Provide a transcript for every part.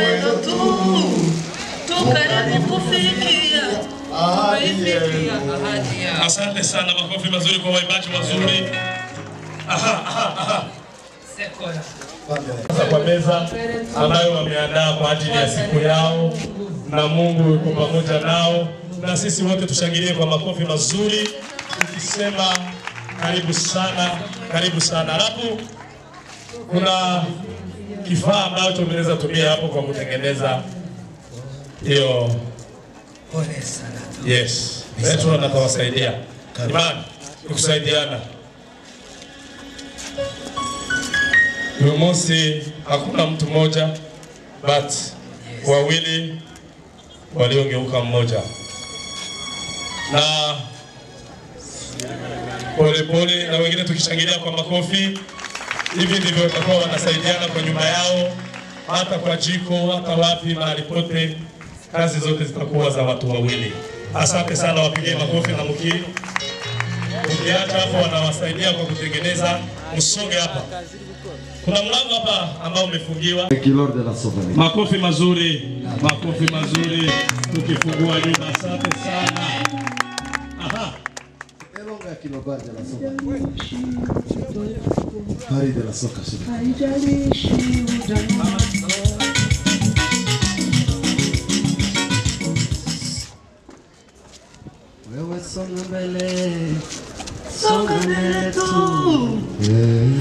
mwendo tu tukaribu kufikia Asante sana, makofi mazuri kwa waimbaji wazuri. Sasa kwa meza ambayo wameandaa kwa ajili ya siku yao, na Mungu yuko pamoja nao, na sisi wote tushangilie kwa makofi mazuri tukisema karibu sana, karibu sana. Alafu kuna kifaa ambacho tunaweza tumia hapo kwa kutengeneza hiyo. Yes, Petro anatawasaidia. Imani, tukusaidiana. Mosi hakuna mtu mmoja, but wawili waliogeuka mmoja. Na pole na wengine tukishangilia kwa makofi. Hivi ndivyo watakuwa wanasaidiana kwa nyumba yao, hata kwa jiko, hata wapi, mahali pote. Kazi zote zitakuwa za watu wawili. Asante sana, wapigie makofi na mkii. Ukiacha hapo wanawasaidia kwa kutengeneza. Msonge hapa. Kuna mlango hapa ambao umefungiwa. Makofi mazuri, makofi mazuri. Tukifungua nyumba. Asante sana. Aha. Pari de la soca. Wewe songa mbele tu,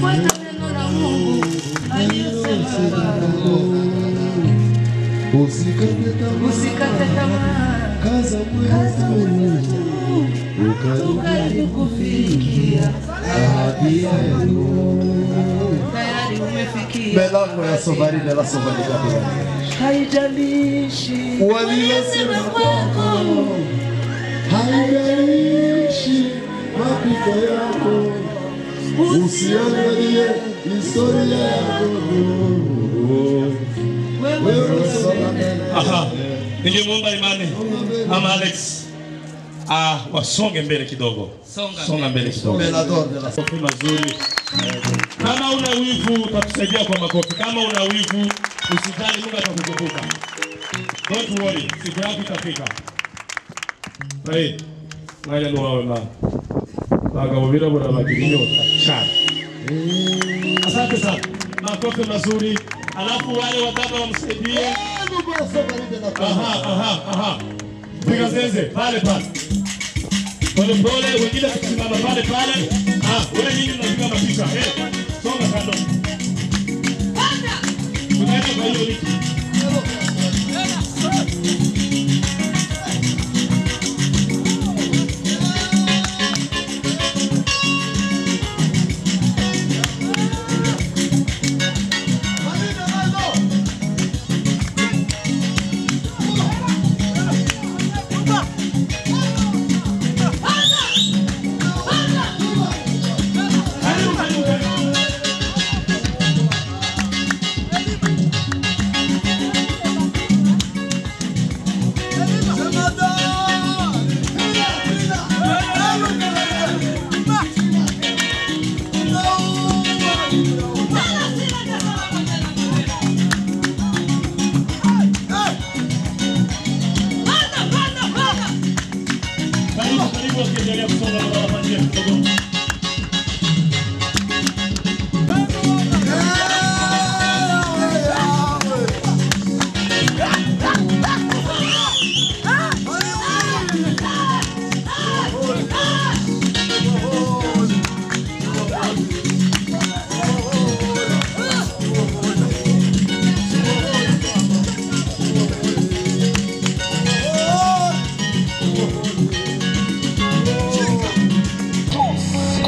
fuata neno la Mungu aliyosema. Usikate tamaa, kaza moyo tu, tukaribu kufikia ahadi yako. Tayari umefikia. Melango ya Sovari de la Sovari kabisa. Haijalishi waliyosema kwako, haijalishi mapito yako, usiangalie historia yako. Wewe songa mbele. Aha. Ningemuomba Imani ama Alex wasonge mbele kidogo. Songa mbele kidogo. Makofi mazuri. Kama una wivu utatusaidia kwa makofi. Kama una wivu usijali, Mungu atakukumbuka. Don't worry, siku yako itafika. Hey, ngaya ndo wawe mama. Bagabira bora bakirinyo tachana. Asante sana. Makofi mazuri. Alafu wale wadada wamsaidie. Aha. Piga zeze pale. Pole wengine tukisimama pale. Wewe nini unapiga mapicha? Songa kando. Tunaenda kwa hiyo liki.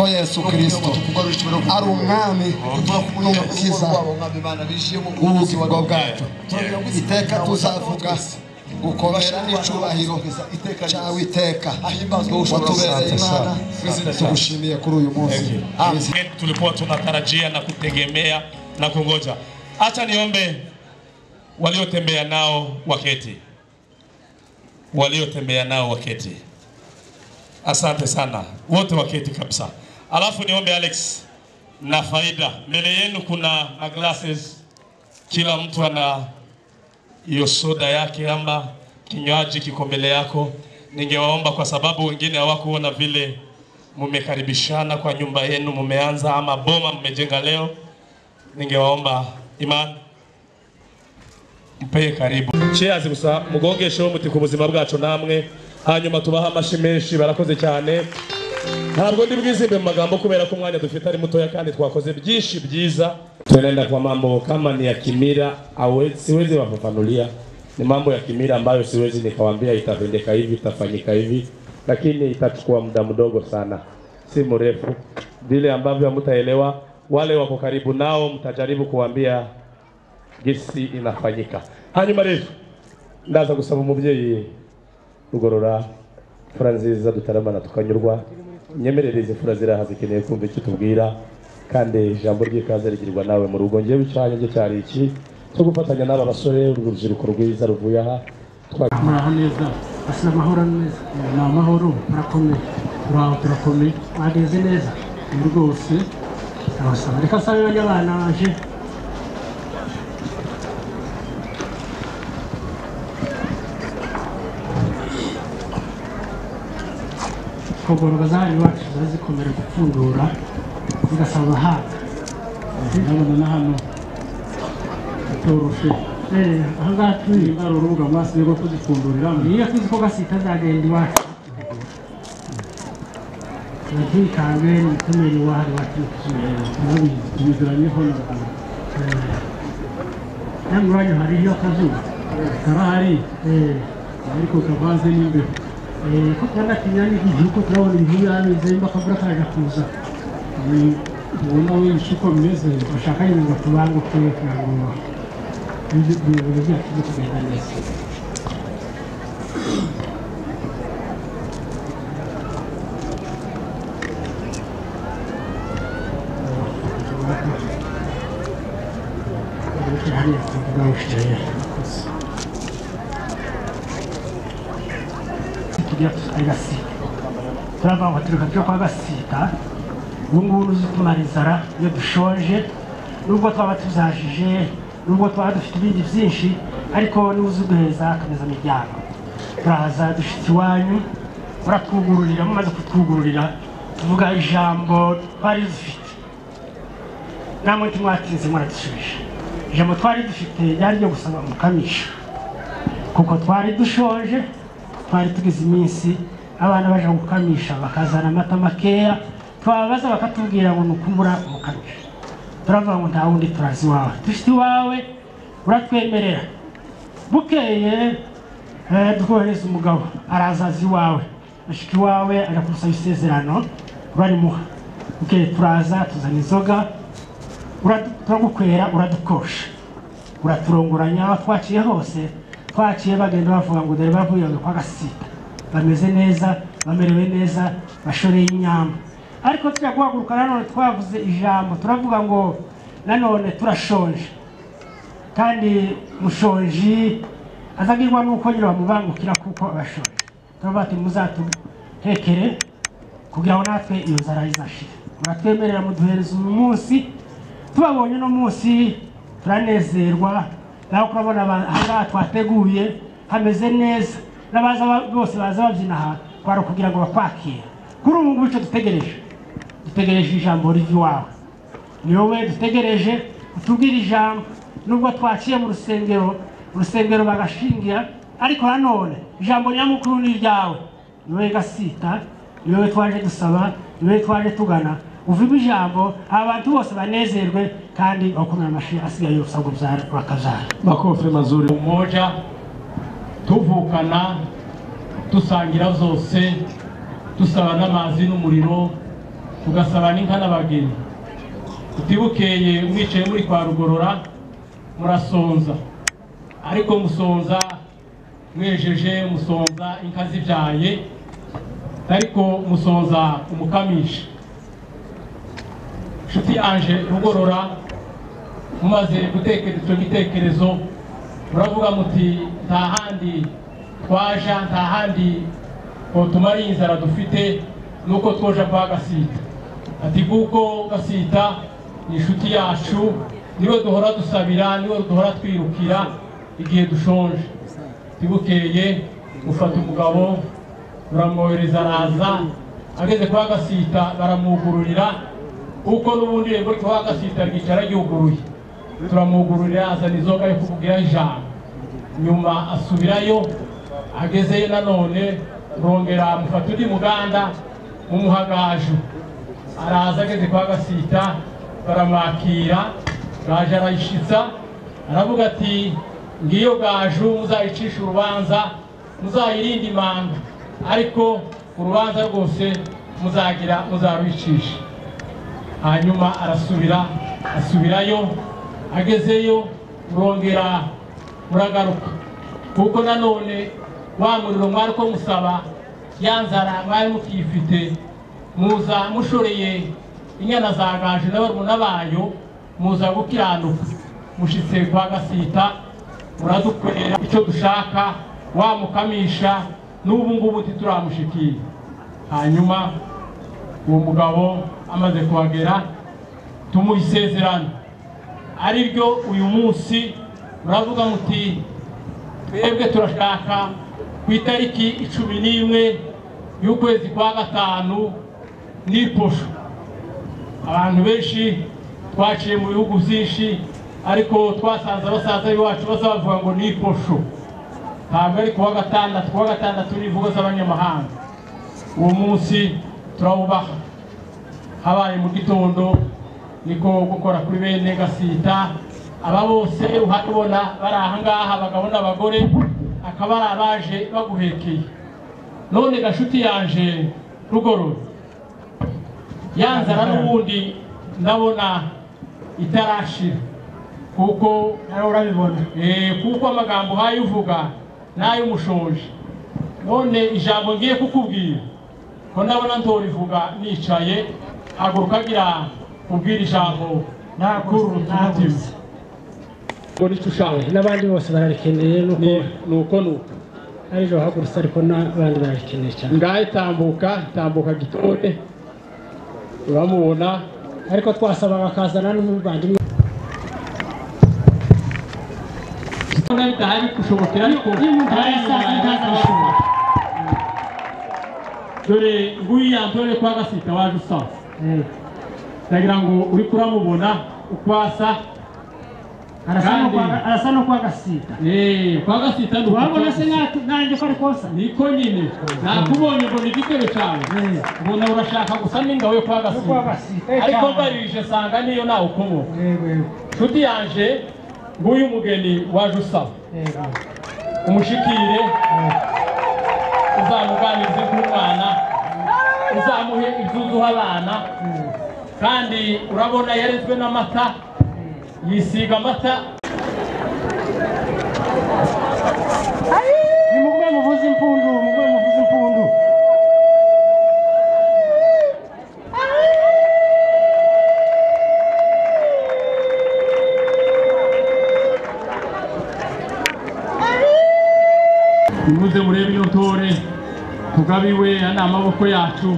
Yesu Kristo ari umwami n'umukiza w'ubugingo bwacu. Iteka tuzavuga gukomera n'icubahiro cyawe iteka. Watubereye Imana, tugushimiye kuri uyu munsi. Tulikuwa tunatarajia na kutegemea na kungoja. Acha niombe waliotembea nao waketi. Asante sana. Wote waketi kabisa. Alafu niombe Alex na Faida. Mbele yenu kuna glasses. Kila mtu ana hiyo soda yake ama kinywaji kiko mbele yako. Ningewaomba kwa sababu wengine hawakuona vile mumekaribishana kwa nyumba yenu, mumeanza ama boma mmejenga leo. Ningewaomba Imani mpe karibu. Cheers gusa mugongesho muti ku buzima bwacu namwe, hanyuma tubaha amashi menshi. Barakoze cyane. Ntabwo ndi bwizimbe mu magambo kubera ko umwanya dufite ari mutoya kandi twakoze byinshi byiza. Tunaenda kwa mambo kama ni ya kimila au siwezi wafafanulia. Ni mambo ya kimila ambayo siwezi nikawaambia itafanyika hivi, itafanyika hivi, lakini itachukua muda mdogo sana, si mrefu. Vile ambavyo mtaelewa, wale wako karibu nao mtajaribu kuambia gisi inafanyika. Hanyuma rero ndaza gusaba umubyeyi Rugorora Franziza dutaramana tukanyurwa, nyemerereze fura ziraha zikeneye kumva icyo tubwira, kandi ijambo ry'ikaze rigirwa nawe mu rugo. Ngiye bicanye nge cyari iki cyo gufatanya n'aba basore urubyiruko rwiza ruvuye aha. Muraho neza, asina amahoro neza, ni amahoro, turakomeye, mwageze neza rwose. Abasaba reka sabe abana baje kugorwa zari wacu zazikomera gupfundura zigasaba hafi. Ndabona na hano toroshe ahangaha turi ngaro urubuga mwasi rwo kuzifundurira niyo tuzi ko gasita zagenda iwacu nagikange nitumeri wahari wacu tubiziranye hono namwanyu hari yo kazuba karahari ariko kavanze n'imbeho ko kandi kinyani igihugu turabona ibintu yameze bakabura kaje kuza ubona w'ishiko bimeze bashaka ngo tubanguke ngo ibyo byacu kugenda neza. Turava turuka cyo kwa gasita ubungubu uzitumara inzara iyo dushonje, nubwo twaba tuzajije, nubwo twaba dufite ibindi byinshi, ariko n'uzi uduheza akameza imiryango. Turaza dushitse iwanyu muratwugururira, mumaze kutwugururira tuvuga ijambo twari dufite, namwe ntimwatinze muradusubije. Ijambo twari dufite ryari ryo gusaba mukamisha, kuko twari dushonje, twari tugize iminsi abana baje gukamisha bakazana amata makeya, twabaza bakatubwira ngo nukubura umukamisha. Turavuga ngo nta wundi turazi wawe, dushite iwawe uratwemerera. Bukeye dukohereza umugabo arazazi iwawe, ashika iwawe aja kusaba isezerano barimuha. Bukeye turaza tuzana inzoga, turagukwera uradukosha, uraturongoranya. Twaciye hose, twaciye bagenda bavuga ngo dore bavuye kwa gasita, bameze neza, bamerewe neza, bashoreye inyama. Ariko tujya guhaguruka nanone twavuze ijambo, turavuga ngo nanone turashonje, kandi mushonji azagirwa nuko nyira bamubangukira kuko abashonje. Turavuga ati muzatuhekere kugira ngo natwe iyo nzara izashira. Muratwemerera muduhereza uyu munsi, tubabonye no munsi turanezerwa. Naho kurabona aha twateguye hameze neza, n'abaza bose baza babyina aha kwaro kugira ngo bakwakire. Kuri ubu ngubu icyo dutegereje ijambo rivi wawe, ni wowe dutegereje utubwira ijambo. Nubwo twaciye mu rusengero bagashingira, ariko nanone ijambo nyamukuru ni ryawe. Ni wowe gasita, ni wowe twaje dusaba, ni wowe twaje tugana. Uvuga ijambo abantu bose banezerwe, kandi bakomera amashi asigaye usabwa bakazara. Makofi mazuri umoja, tuvukana dusangira zose, dusaba n'amazi n'umuriro, tugasaba n'inka n'abageni. Utibukeye mwicaye muri kwa Rugorora murasonza, ariko musonza mwejeje, musonza inka zibyaye, ariko musonza umukamisha. Nshuti anje Rugorora, mumaze gutekereza icyo gitekerezo muravuga muti nta handi twaja, nta handi tumara inzara dufite nuko twoja kwa gasita. Ati kuko gasita ni inshuti yacu, niwe duhora dusabira, niwe duhora twirukira, igihe dushonje. Tibukeye ufata umugabo uramwohereza araza, ageze kwa Gasita baramugururira kuko n'ubundi rego kwa Gasita ryicara ryuguruye. Turamugururira azana inzoga yo kuvugira ijambo. Nyuma asubirayo, agezeyo nanone rongera mufata undi muganda umuhagaju. Araza ageze kwa Gasita baramwakira, Gaje arayishitsa aravuga ati ngiyo Gaju muzayicisha urubanza, muzayirinde imanga, ariko urubanza rwose muzaruyicisha. Hanyuma asubirayo, agezeyo urongera uragaruka kuko nanone wa muriro mwari ko musaba yanzara mwari mukifite, muza mushoreye inyana za Gaje n'abarumuna bayo, muza gukiranuka. Mushitse kwa Gasita muradukorera icyo dushaka, wamukamisha n'ubu ngubu tituramushikiye. Hanyuma uwo mugabo amaze kuhagera tumuha isezerano, ari ryo uyu munsi muravuga muti twebwe turashaka ku itariki 11 y'ukwezi kwa gatanu n'iposho. Abantu benshi twaciye mu bihugu byinshi, ariko twasanze abasaza biwacu bazavuga ngo n'iposho, ntabwo ari kuwa gatandatu n'ivugo z'abanyamahanga. Uwo munsi turawubaha, habaye mu gitondo niko gukora kuri bene Gasita. Aba bose uhabona bari aha ngaha, abagabo n'abagore, akaba abaje baguhekeye. None Gashuti yanje Rugororo yanzara n'ubundi ndabona itarashira, kuko urabibona kuko amagambo hayo uvuga nayo umushonje. None ijambo ngiye kukubwira ko ndabona ntorivuga nicaye, haguruka gira ubwira ijambo nakuru umutima ngo nicyo ushaka. N'abandi bose bararikeneye nuko arijo hagurutse, ariko n'abandi bararikeneye cyane. Ngahe tambuka gitore uramubona, ariko twasaba bakazana n'umuvandimwe bitahari kushobokera, ariko dore nguyu yantore kwa Gasita waje usaba. Ndagira ngo uri kuramubona ukwasa, arasa no kwa Gasita. Kwa Gasita wabona se nanjye ko ari kosa niko nyine nakubonye ngo nigitebe cyawe, mbona urashaka gusa n'ingabo yo kwa Gasita, ariko barije sanga niyo nawe ukomo. Nshuti yanje nguyu mugeni waje usaba, umushikire, uzamuganirize nk'umwana, uzamuhe ibyuzuha abana, kandi urabona yarezwe n'amata, yisiga amata. Nimugwe muvuze impundu. Nimuze murebe iyo ntore tugabiwe, ana amaboko yacu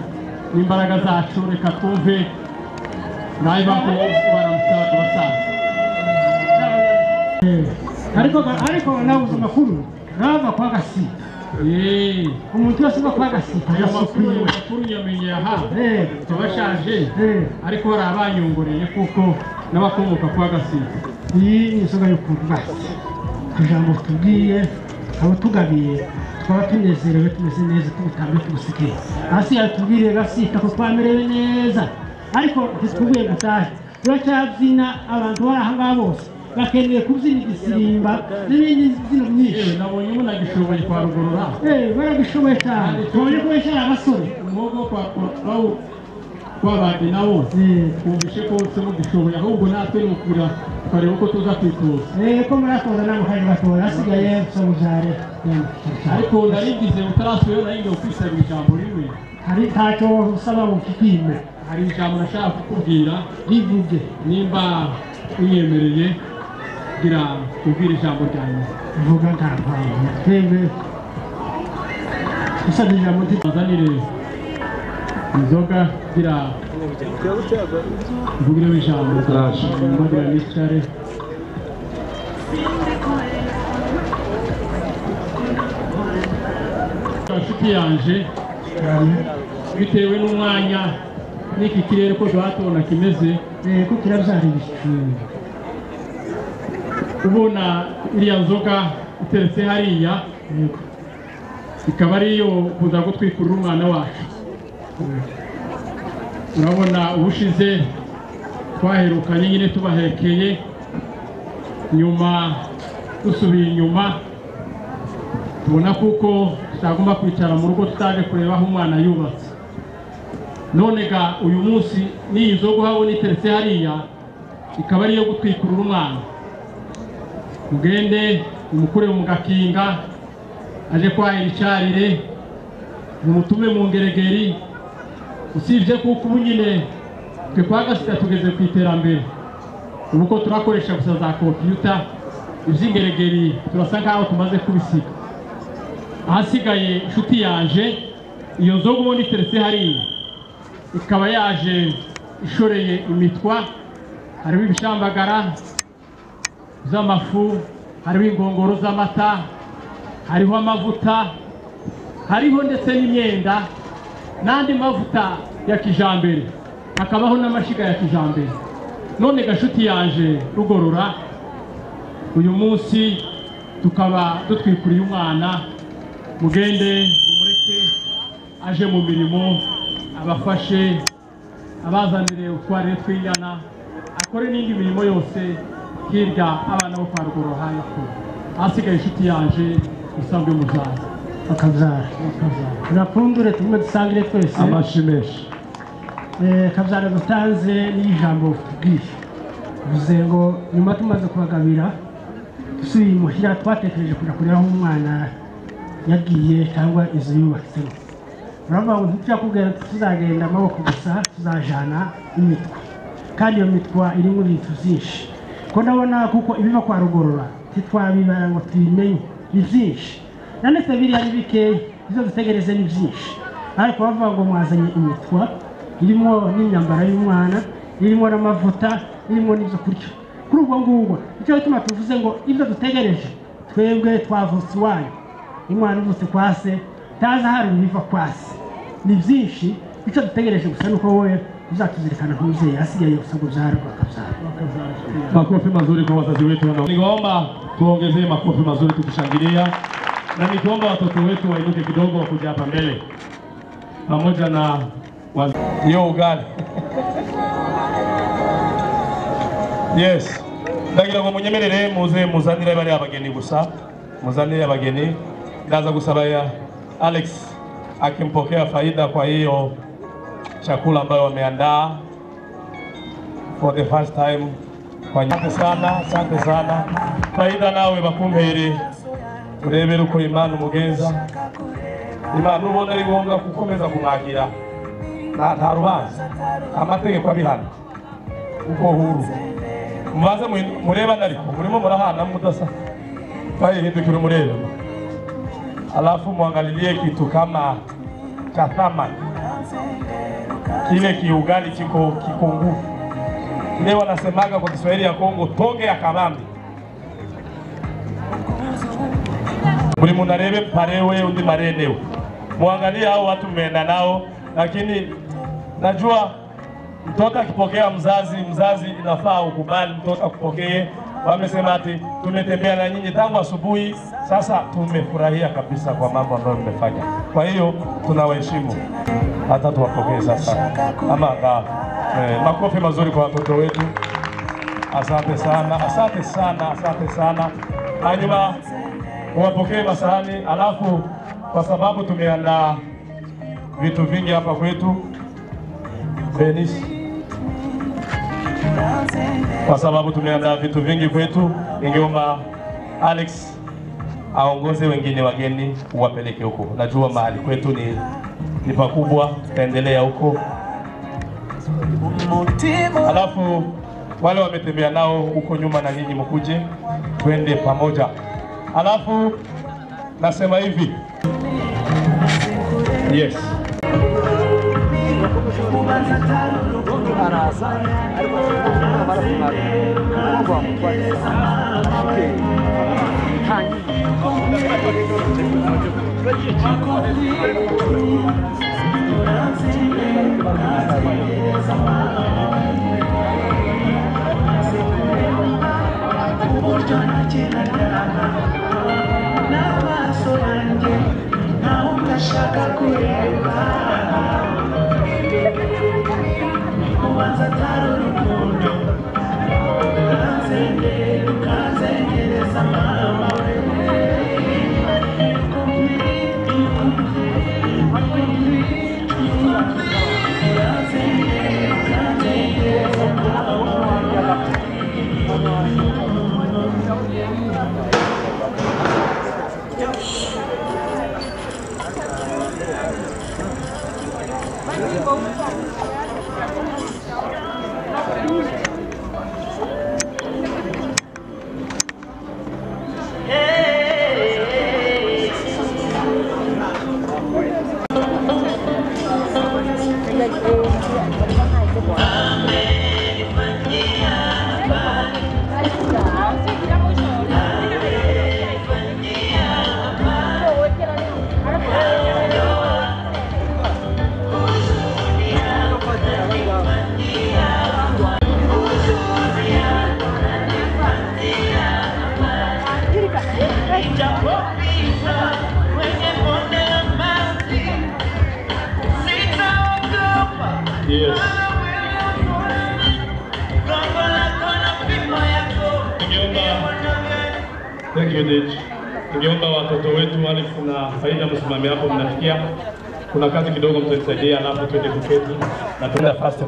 n'imbaraga zacu. Reka twumve nayo bako baramusaba abasaza. Ariko nabuze amakuru nava kwa Gasita. Umuntu wese uva kwa Gasita amakuru yamenye aha tubashaje, ariko hari abanyongoreye kuko n'abakomoka kwa Gasita. Iyi ni inzoga yo kuvuga ijambo tubwiye abo tugabiye, twaba tunezerewe, tumeze neza, tubutambe tubusikiye. Hasi yatubwiriye Gasita ko twamerewe neza, ariko ntitwubuye gatahe. Turacyazina abantu bari aha ngaha bose bakeneye kubyina igisirimba n'ibindi zino myinshi. Nabonye umuntu agishoboye kwa Rugorora. Baragishoboye cyane, tubonye ko beshyira abasore umuhogo kw'abandi nabo twumvishe ko bose mugishoboye, ahubwo natwe ni ukubira tukareba uko tuza kwitoza. Ko muratoza nabo kandi batoza, hasigaye somujare. Ariko narigize utarasubiyeyo, naringiye kwisabira ijambo rimwe. Hari ntacyo usaba ngo kikime. Hari ijambo nashaka kukubwira, rivuge nimba unyemereye, gira kubwira ijambo ryanjye. Vuga nta mpamvu, twebwe usabye ijambo tuzanire inzoga, gira mvugireho ijambo, mbagira nicare. inshuti yanje bitewe n'umwanya n'iki kirere ko duhatona kimeze ko kirabyara ibishimwe ubona iriya nzoga iteretse hariya ikaba ariyo kuza gutwikurura umwana wacu urabona ubushize twaherukanye nyine tubahekeye nyuma dusubiye inyuma tubona kuko tutagomba kwicara mu rugo tutaje kureba aho umwana yubatse none ga uyu munsi n'iyi nzoga uhabona iteretse hariya ikaba ariyo gutwikurura umwana mugende umukure mu gakinga aje kwahira icarire mumutume mu ngeregeri usibye kuko ubu nyine twe kwa Gasita tugeze ku iterambere ubu ko turakoresha gusa za computer ivy'ingeregeri turasa nkaho tumaze kubisiga ahasigaye inshuti yanje iyo nzoga ubundi iteretse hariya ikaba yaje ishoreye imitwa hariho ibishambagara z'amafu hariho ingongoro z'amata hariho amavuta hariho ndetse n'imyenda n'andi mavuta ya kijambere hakabaho n'amashiga ya kijambere none gashuti yanje rugorora uyu munsi tukaba dutwikuriye umwana mugende mumureke aje mu mirimo abafashe abazanire utwarire twinyana akore n'indi mirimo yose hirya abana bo kwa rugorora hayako asigaye inshuti yanje isanzwe muzaza akabyara turapfundure tumwe dusangire twese amashimeshi kabyara dutanze n'ijambo tubwiye bivuze ngo nyuma tumaze kubagabira dusubiye imuhira twatekereje kujya kureba aho umwana yagiye cyangwa inzu yubatsemo uravuga ngo ntituyakubwira tuzagenda amaboko gusa tuzajana imitwa kandi iyo mitwa irimo ibintu byinshi ko ndabona kuko ibiva kwa rugorora titwabibara ngo tubimenye ni byinshi nanese biriya ni bikeya izo dutegereze ni byinshi ariko bavuga ngo mwazanye imitwa irimo n'imyambaro y'umwana irimo n'amavuta irimo n'ibyo kurya kuri ubwo ngubwo icyo bituma tuvuze ngo ibyo dutegereje twebwe twavutse iwanyu umwana uvutse kwa se taza hari ibiva kwa se ni byinshi icyo dutegereje gusa nuko wowe uzatuzirikana nk'umubyeyi asigaye gusa ngo byarwa akabyara makofi mazuri kwa wazazi wetu ningeomba tuongezee makofi mazuri tukishangilia na nikiomba watoto wetu wainuke kidogo wakuja hapa mbele pamoja na yo ugali yes ndagira ngo munyemerere muze muzanire bari abageni gusa muzanire abageni ndaza gusaba ya Alex akimpokea Faida kwa hiyo chakula ambayo wameandaa for the first time kwa asante sana Faida nawe bakumpere urebere uko Imana umugenza Imana ubona ari ngombwa gukomeza kumwagira nta rubanza amategeko abihana uko huru mubaze mureba nariko murimo murahana mudasa bayihindukira umurebe alafu muangalilie kitu kama cha thamani kile kiugali kiko nguvu leo wanasemaga kwa Kiswahili ya Kongo tonge ya kabambi buri munarebe parewe undi marenewe muangalie hao watu mmeenda nao lakini najua mtoto akipokea mzazi inafaa ukubali mtoto akupokee wamesema ati tumetembea na nyinyi tangu asubuhi sasa tumefurahia kabisa kwa mambo ambayo mmefanya kwa hiyo tunawaheshimu hata tuwapokee sasa ama makofi mazuri kwa watoto wetu asante sana hanyuma wapokee masahani alafu kwa sababu tumeandaa vitu vingi hapa kwetu Benis kwa sababu tumeandaa vitu vingi kwetu ingeomba Alex aongoze wengine wageni uwapeleke huko najua mahali kwetu ni pakubwa tutaendelea huko alafu wale wametembea nao huko nyuma na nyinyi mkuje twende pamoja alafu nasema hivi yes ariko Yes. Thank you, Dej. Ningeomba watoto wetu Alex na Faida msimame hapo mnafikia. Kuna kazi kidogo mtanisaidia alafu twende kuketi. Na tuna nafasi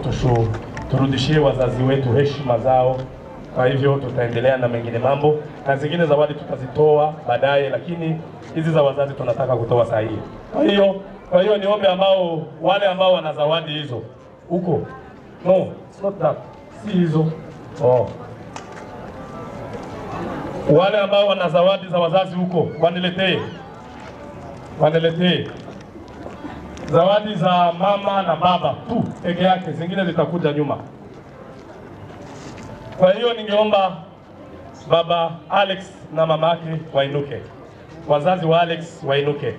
turudishie wazazi wetu heshima zao. Kwa hivyo tutaendelea na mengine mambo. Na zingine zawadi tutazitoa baadaye, lakini hizi za wazazi tunataka kutoa saa hii. Kwa hiyo niombe ambao wale ambao wana zawadi hizo huko. No, it's not that. Si hizo. Oh. Wale ambao wana zawadi za wazazi huko waniletee. Waniletee. Zawadi za mama na baba tu peke yake, zingine zitakuja nyuma. Kwa hiyo ningeomba baba Alex na mama yake wainuke. Wazazi wa Alex wainuke.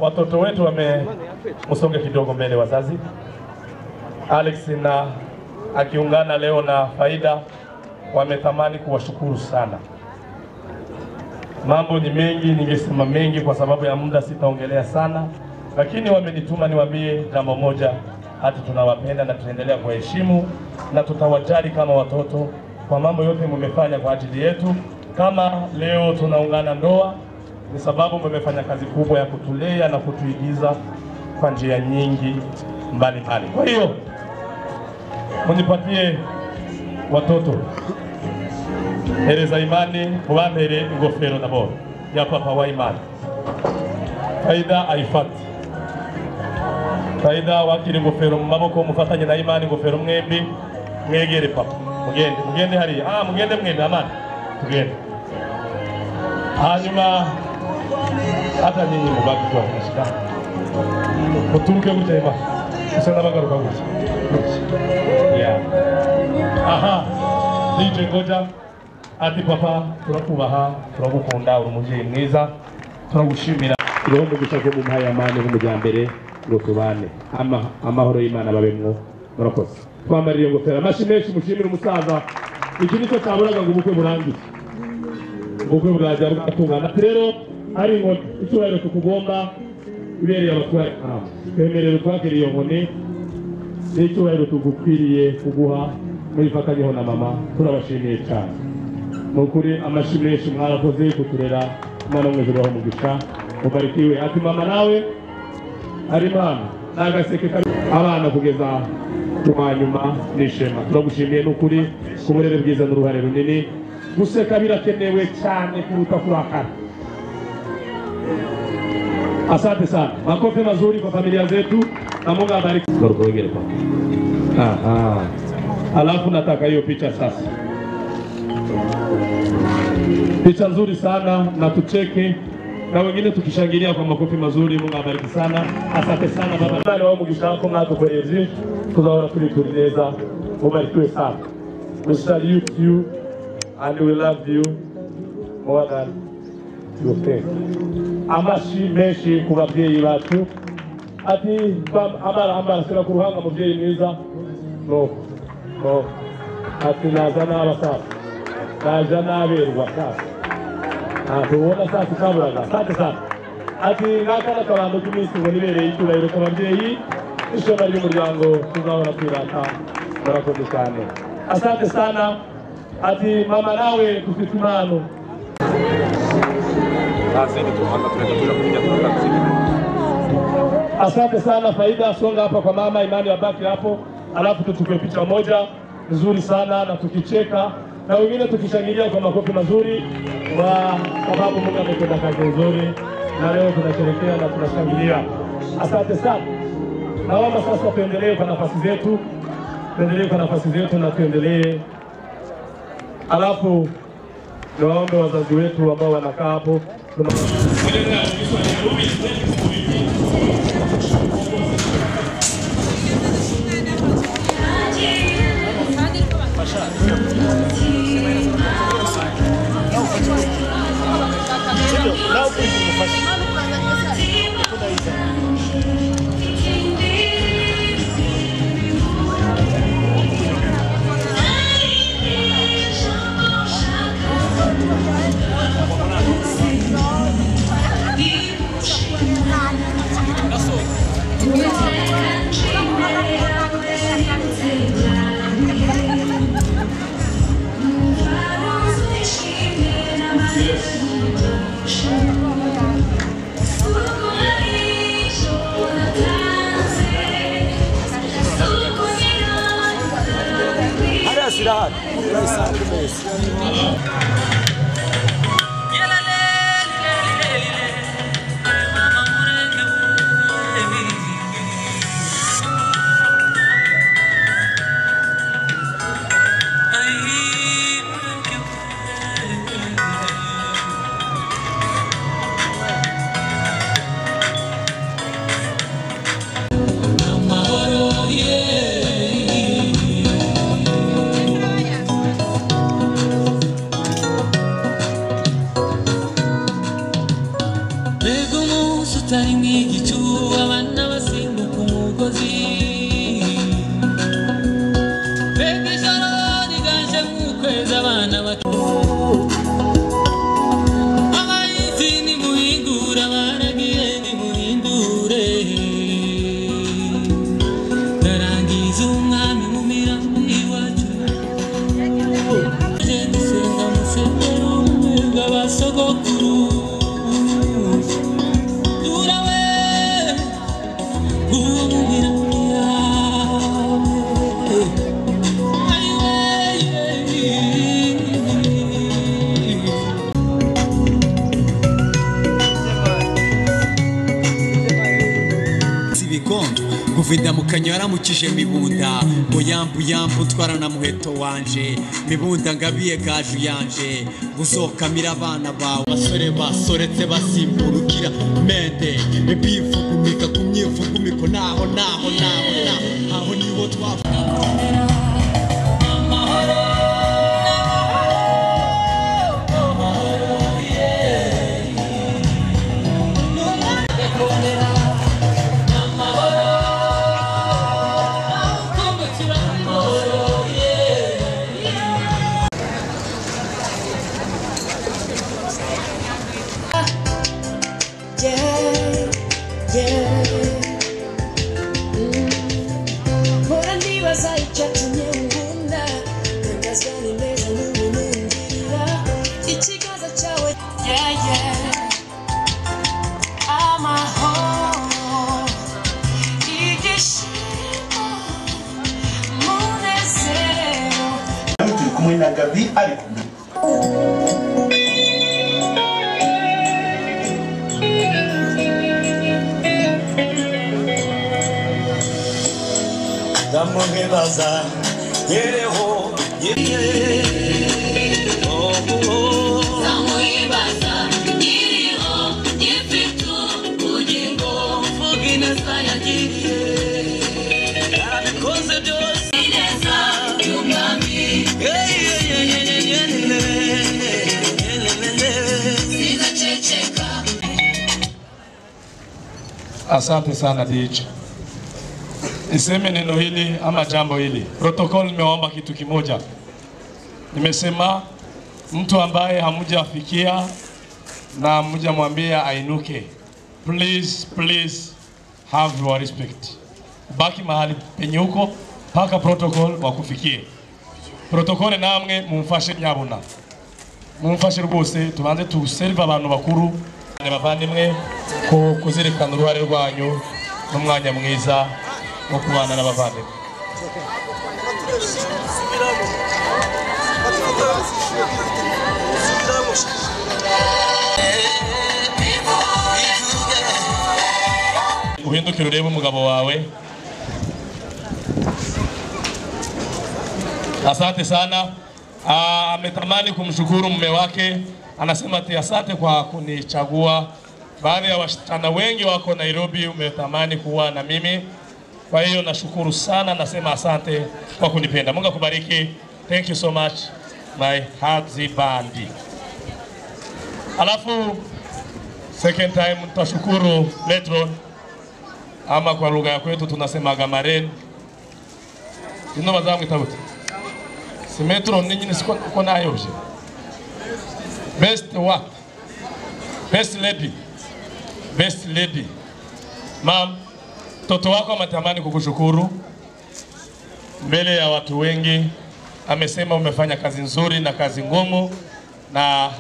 Watoto wetu msonge kidogo mbele wazazi. Alex na akiungana leo na Faida wametamani kuwashukuru sana. Mambo ni mengi, ningesema mengi kwa sababu ya muda sitaongelea sana, lakini wamenituma niwaambie jambo moja, hata tunawapenda na tunaendelea kuwaheshimu na tutawajali kama watoto kwa mambo yote mmefanya kwa ajili yetu. Kama leo tunaungana ndoa ni sababu mmefanya kazi kubwa ya kutulea na kutuigiza kwa njia nyingi mbalimbali. Kwa hiyo munipatie watoto hereza imani, mubampere ingofero nabo ya papa wa imani. Faida aifati. Faida wakiri ingofero mu maboko mufatanye na imani, ingofero mwembi mwegere papa. Mugende hari. Mugende mwende amani. Tugende. Hanyuma hata nyinyi mubaki kwa mashika. Muturuke gutya ima. Usana bagaruka gutya. Yeah. Aha. DJ ngoja. Ati papa turakubaha, turagukunda, uri umuvyeyi mwiza, turagushimira. Irombo gushaka mu mpaye amane nk'umujyambere ngo tubane. Amahoro y'Imana babemwo. Murakoze. Twamariye ngofera amashimeshi mushimira umusaza. Iki nicyo cyaburaga ngo ubukwe burangire. Ubukwe buraza bwatungana. Rero ari ngo icyubahiro tukugomba ibereye abatware. Twemerere twakira iyo nkoni. Icyubahiro tugukwiriye kuguha muri fakanyeho na mama. Turabashimiye cyane. Mukuri amashimeshi mwarakoze kuturera mwana mwese baho mugisha ubarikiwe. Ati mama nawe ari mama nagaseke abana kugeza kwa nyuma nishema. Turagushimiye n'ukuri kuburere bwiza n'uruhare runini. Guseka birakenewe cyane kuruta kurakara. Asante sana. Makofi mazuri kwa familia zetu na Mungu abariki. Ngorogere papa. Alafu nataka hiyo picha sasa. Picha nzuri sana na tucheke na wengine tukishangilia kwa makofi mazuri. Mungu abariki sana. Asante sana baba. Bali wao mugisha wako mwadukoreze tuzahora turitureza. Mubarikiwe sana. We salute you and we love you more than you think. Amashi menshi ku babyeyi bacu ati amara sira ku ruhanga mubyeyi mwiza no ati naza n'abasaza naza n'aberwa sasa tubona sasa kaburaga sasa sana ati nakana kabando k'iminsi ngo nibereye icyubahiro ku babyeyi ishema ry'umuryango tuzahora kwirata murakoze cyane asante sana ati mama nawe dufite impano asante sana Faida, songa hapa kwa mama, Imani wabaki hapo, alafu tuchukue picha moja nzuri sana na tukicheka na wengine tukishangilia kwa makofi mazuri, kwa sababu Mungu ametenda kazi nzuri na leo tunasherehekea na tunashangilia. Asante sana. Naomba sasa tuendelee kwa nafasi zetu, na tuendelee. Alafu naomba wazazi wetu ambao wanakaa hapo Kuvinda mukanyara mukije mibunda ngo yambu twarana muheto wanje mibunda ngabiye gaju yanje guzokamira abana bawe basore basoretse basimburukira mende bivugumika kumyivugumiko naho niho twavuga Gavi ariko ndamugebaza yereho Samuibaza nyiriho gifite ubugingo mvuga ineza yagiriye yarabikoze byose ineza y'umwami yeah. Asante sana DJ. Niseme neno hili ama jambo hili. Protocol nimeomba kitu kimoja. Nimesema mtu ambaye hamujafikia na hamujamwambia ainuke. Please have your respect. Baki mahali penye huko paka protocol wakufikie. Protocol namwe mumfashe nyabuna. Mumfashe rwose tubanze tuserve abantu bakuru n'abavandimwe ko kuzirikana uruhare rwanyu n'umwanya mwiza wo kubana n'abavandimwe. Uhindukire urebe umugabo wawe. Asante sana. Ametamani kumshukuru mume wake. Anasema ati asante kwa kunichagua. Baadhi ya wasichana wengi wako Nairobi umetamani kuwa na mimi. Kwa hiyo nashukuru sana, nasema asante kwa kunipenda. Mungu akubariki. Thank you so much my husband. Alafu second time tutashukuru Metron, ama kwa lugha ya kwetu tunasema Gamaren. Ndio mazangu itabuti. Si Metron ninyi siko nayo je. Best what? Best lady. Mom, mtoto wako amatamani kukushukuru mbele ya watu wengi. Amesema umefanya kazi nzuri na kazi ngumu, na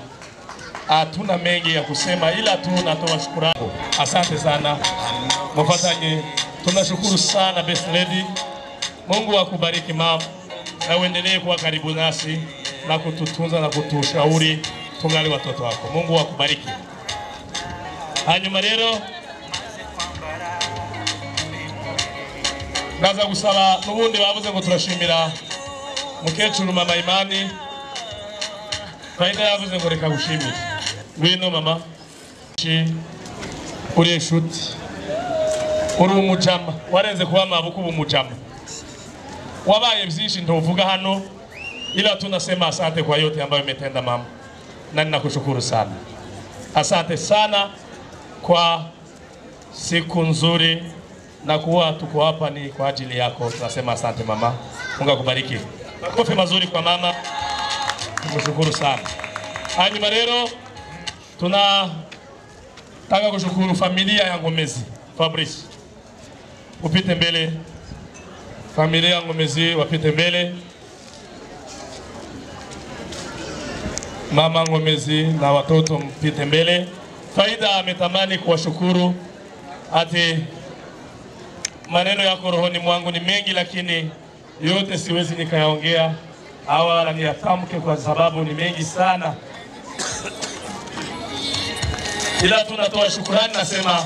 hatuna mengi ya kusema ila tu natoa shukrani. Asante sana. Mfatanye, tunashukuru sana best lady. Mungu akubariki mama, na uendelee kuwa karibu nasi na kututunza na kutushauri tungali watoto wako. Mungu akubariki. Hanyuma rero ndaza gusaba nubundi bavuze ngo turashimira mukecuru mama Imani. Faida yavuze ngo reka gushimira. Ngwino mama. Uri inshuti. Uri umujama. Warenze kuba mabuku umujama. Wabaye byinshi ndovuga hano ila tunasema asante kwa yote ambayo umetenda mama. Na ninakushukuru sana. Asante sana kwa siku nzuri na kuwa tuko hapa ni kwa ajili yako. Tunasema asante mama. Mungu akubariki. Makofi mazuri kwa mama. Tunashukuru sana. Hanyuma rero tunataka kushukuru familia ya Ngomezi. Fabrice, upite mbele. Familia ya Ngomezi wapite mbele. Mama Ngomezi na watoto mpite mbele. Faida ametamani kuwashukuru ati maneno yako rohoni mwangu ni mengi, lakini yote siwezi nikayaongea au niyatamke kwa sababu ni mengi sana. Ila tunatoa shukrani, nasema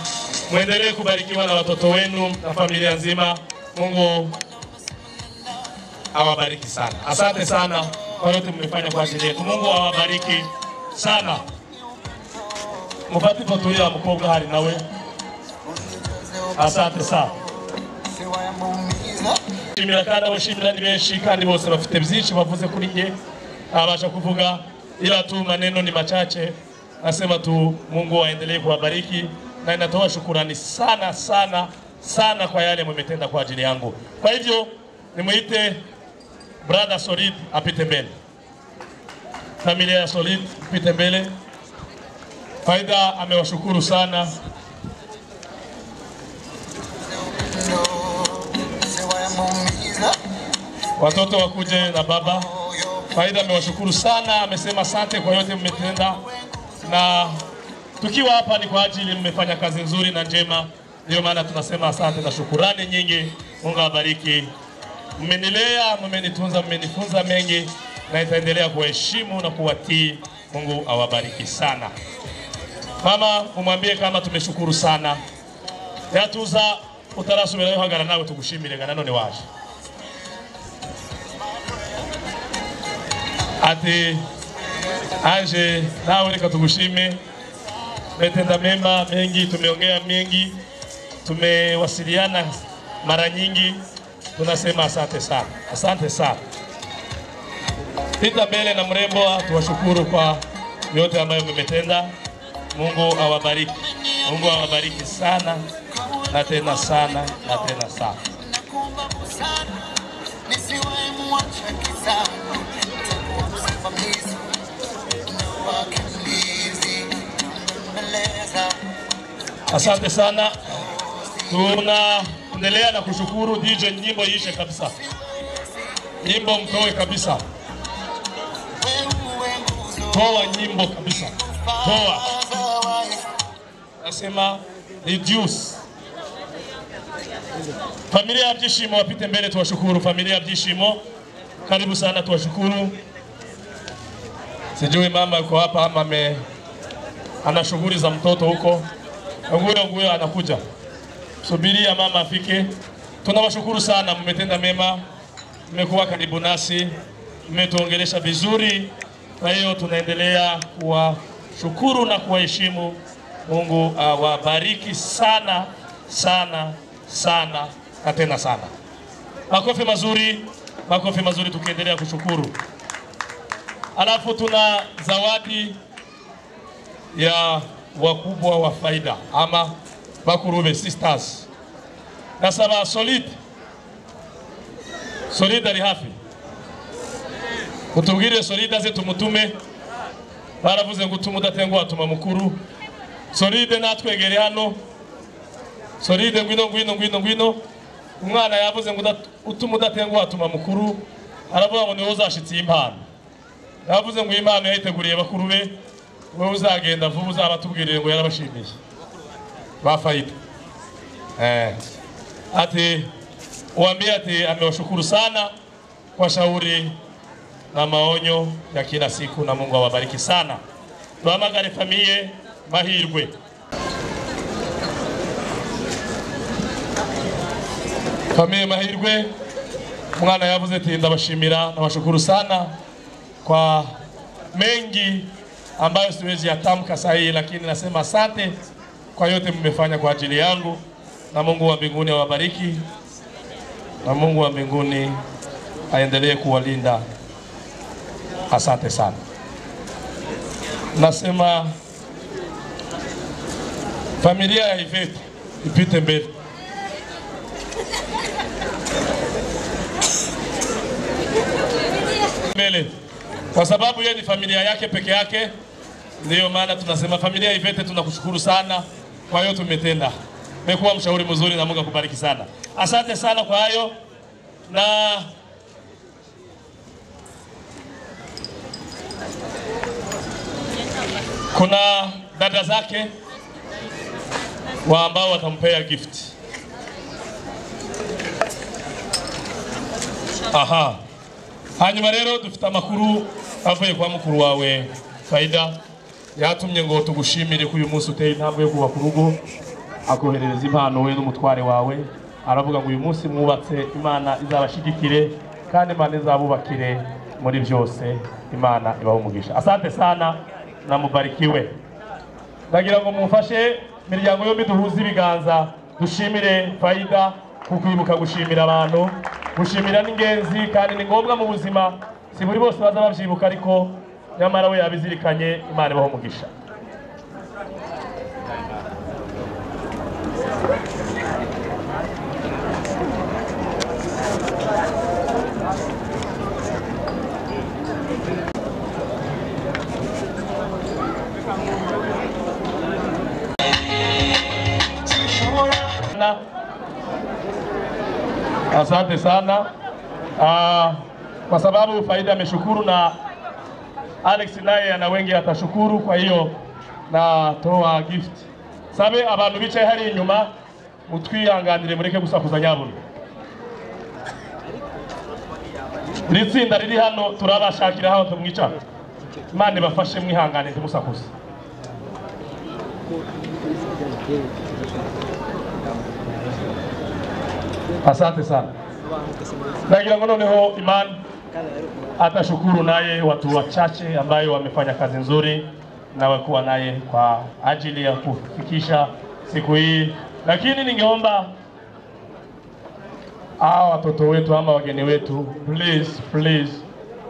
muendelee kubarikiwa na watoto wenu na familia nzima. Mungu awabariki sana. Asante sana kwa yote mmefanya kwa ajili yetu. Mungu awabariki sana. Mufati foto ya mukobwa hari nawe. Asante sana. Shimira kandi abashimira ni benshi kandi bose bafite byinshi bavuze kuri nge abasha kuvuga, ila tu maneno ni machache. Nasema tu Mungu aendelee kuwabariki na ninatoa shukrani sana sana sana kwa yale mmetenda kwa ajili yangu. Kwa hivyo nimuite brother Solid apite mbele. Familia ya Solid apite mbele. Faida amewashukuru sana. Watoto wakuje na baba. Faida amewashukuru sana, amesema asante kwa yote mmetenda, na tukiwa hapa ni kwa ajili mmefanya kazi nzuri na njema. Ndio maana tunasema asante na shukurani nyingi. Mungu awabariki. Mmenilea, mmenitunza, mmenifunza mengi, na itaendelea kuheshimu na kuwatii. Mungu awabariki sana. Mama, umwambie kama tumeshukuru sana. Yatuza utarasubirayo hagara nawe tugushimire gana none waje. Ati anje nawe reka tugushime. Metenda mema mengi, tumeongea mengi, tumewasiliana mara nyingi. Tunasema asante sana. Asante sana. Pita mbele na mrembo, tuwashukuru kwa yote ambayo mmetenda. Mungu awabariki. Mungu awabariki sana. na tena sana na tena sana. Asante sana. Tunaendelea na kushukuru. DJ, nyimbo iishe kabisa. Nyimbo mtoe kabisa. Toa nyimbo kabisa. Toa. Nasema reduce. Familia ya Byishimo wapite mbele tuwashukuru. Familia ya Byishimo karibu sana tuwashukuru. Sijui mama yuko hapa ama ana shughuli za mtoto huko. Nguyo anakuja. Subiria mama afike. Tunawashukuru sana, mmetenda mema. Mmekuwa karibu nasi. Mmetuongelesha vizuri. Kwa hiyo tunaendelea kuwashukuru na kuwaheshimu. Mungu awabariki sana sana sana na tena sana. Makofi mazuri tukiendelea kushukuru. Alafu tuna zawadi ya wakubwa wa faida ama Bakurube Sisters. Nasaba Solid ari hafi. Utubwire Solid aze tumutume. Baravuze ngo tumudatengwa atuma mukuru. Solid natwegere hano. Solid ngwino. Umwana yavuze ngo utumudatengwa atuma mukuru. Aravuga ngo niwe uzashitse impano. Yavuze ngo impano yayiteguriye Bakurube. Wewe uzagenda vuba uzabatubwirire ngo yarabashimiye. Bafaida. Ati uambie ati amewashukuru sana kwa shauri na maonyo ya kila siku na Mungu awabariki sana. Tuhamagare familia Mahirwe. Familia Mahirwe, mwana yavuze ati ndabashimira na washukuru sana kwa mengi ambayo siwezi yatamka sahihi, lakini nasema asante kwa yote mmefanya kwa ajili yangu, na Mungu wa mbinguni awabariki, na Mungu wa mbinguni aendelee kuwalinda. Asante sana. Nasema familia ya Yvette ipite mbele. Kwa sababu yeye ni familia yake peke yake, ndio maana tunasema familia ya Yvette tunakushukuru sana kwa hiyo tumetenda. Umekuwa mshauri mzuri na Mungu akubariki sana. Asante sana kwa hayo. Na kuna dada zake wa ambao watampea gift. Aha. Hanyuma rero dufite amakuru avuye kwa mukuru wawe Faida yatumye ngo tugushimire ku uyu munsi uteye intambwe yo kubaka urugo, akoherereza impano we n'umutware wawe. Aravuga ngo uyu munsi mwubatse, Imana izabashigikire kandi Imana izabubakire muri byose, Imana ibaho umugisha. Asante sana na mubarikiwe. Ndagira ngo mufashe miryango yombi duhuze ibiganza dushimire Faida kukwibuka gushimira abantu. Gushimira n'ingenzi kandi ni ngombwa mu buzima, si buri bose baza babyibuka, ariko nyamara we yabizirikanye. Imana ibaho umugisha. Asante sana. Kwa sababu Faida ameshukuru na Alex naye ana wengi atashukuru, kwa hiyo na toa gift. Sabe abantu bicaye hari inyuma mutwihanganire mureke gusakuza nyaburi. Litsinda riri hano turabashakira aho tumwica. Imana bafashe mwihangane tumusakuza. Asante sana. Ndagira ngo noneho Imani atashukuru naye watu wachache ambayo wamefanya kazi nzuri na wakuwa naye kwa ajili ya kufikisha siku hii. Lakini ningeomba watoto wetu ama wageni wetu, please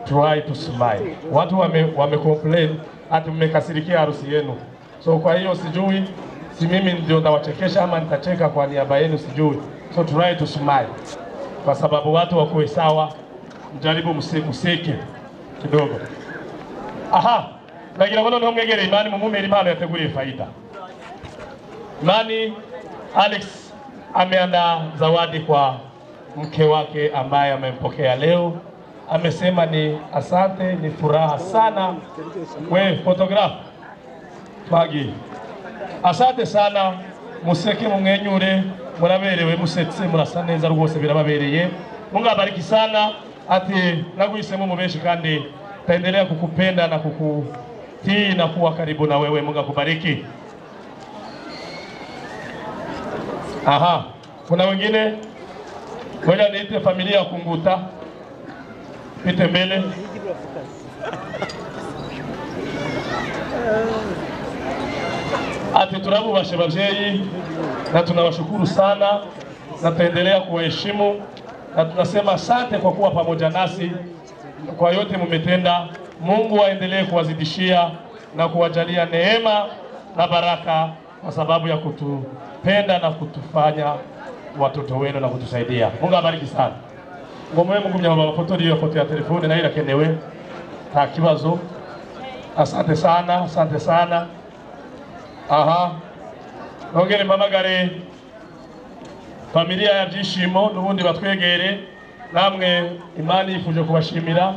try to smile. Watu wame complain ati mmekasirikia harusi yenu. So kwa hiyo sijui si mimi ndio ndawachekesha ama nitacheka kwa niaba yenu sijui. So try to smile. Kwa sababu watu wakuwe sawa, mjaribu museke kidogo. Aha, nagira ngo noneho mwegere Imani mumumere impano yateguriye Faida. Imani Alex ameandaa zawadi kwa mke wake ambaye amempokea leo. Amesema ni asante, ni furaha sana. We photograph Magi, asante sana, museke mumwenyure, muraberewe, musetse, murasa neza rwose, birababereye. Mungu abariki sana, ati naguhisemo mu benshi kandi taendelea kukupenda na kukutii na kuwa karibu na wewe. Mungu akubariki. Aha, kuna wengine? Ngoja niite familia ya Kunguta. Pite mbele. Ati turabubashe bavyeyi na tunawashukuru sana na tuendelea kuwaheshimu na tunasema asante kwa kuwa pamoja nasi kwa yote mumetenda. Mungu aendelee kuwazidishia na kuwajalia neema na baraka kwa sababu ya kutupenda na kutufanya watoto wenu na kutusaidia. Mungu abariki sana. Ngomwe Mungu mnyama foto hiyo foto ya telefoni na irakenewe. Nta kibazo. Asante sana, asante sana. Aha. Nongere mpamagare familia ya Byishimo n'ubundi batwegere namwe. Imani yifuje kubashimira.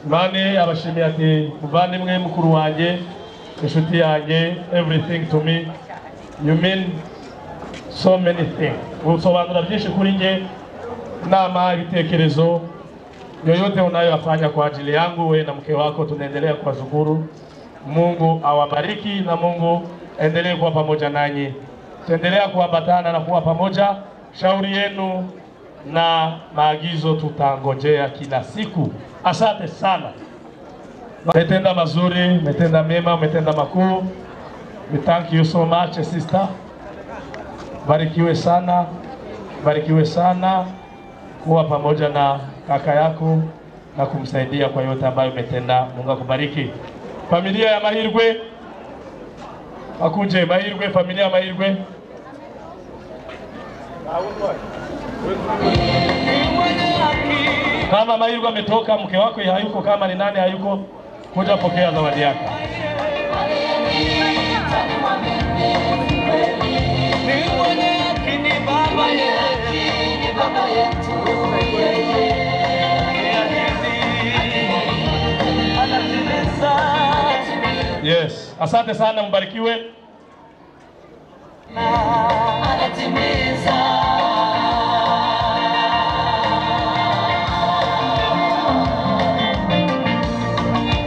Imani abashimiye ati muvandimwe mukuru wanjye, inshuti yanjye, everything to me, you mean so many things. Usobanura byinshi kuri nge, nama ibitekerezo yoyote unayofanya kwa ajili yangu wewe na mke wako. Tunaendelea kuwashukuru. Mungu awabariki na Mungu endelee kuwa pamoja nanyi. Tuendelea kuambatana na kuwa pamoja. Shauri yenu na maagizo tutangojea kila siku. Asante sana. Umetenda mazuri, umetenda mema, umetenda makuu. We thank you so much sister. Barikiwe sana. Barikiwe sana kuwa pamoja na kaka yako na kumsaidia kwa yote ambayo umetenda. Mungu akubariki. Familia ya Mahirwe akuje. Mahirwe, familia ya Mahirwe. Kama Mahirwe ametoka, mke wako hayuko, kama ni nani hayuko, kuja pokea zawadi yako. Yes, asante sana, mbarikiwe.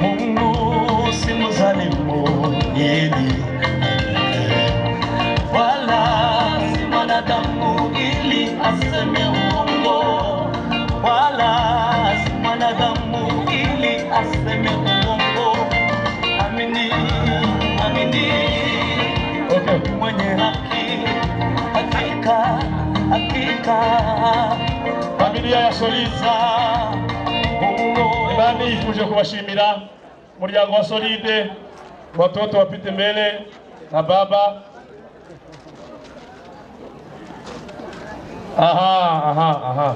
Mungu si mzalimu ili wala si mwanadamu ili aseme uongo, wala si mwanadamu ili aseme uongo. Amini, amini, Okay. mwenye haki, hakika, hakika. Familia ya Soliza Imani yifuje kubashimira. Muryango wa Solide, watoto wapite mbele na baba. Aha.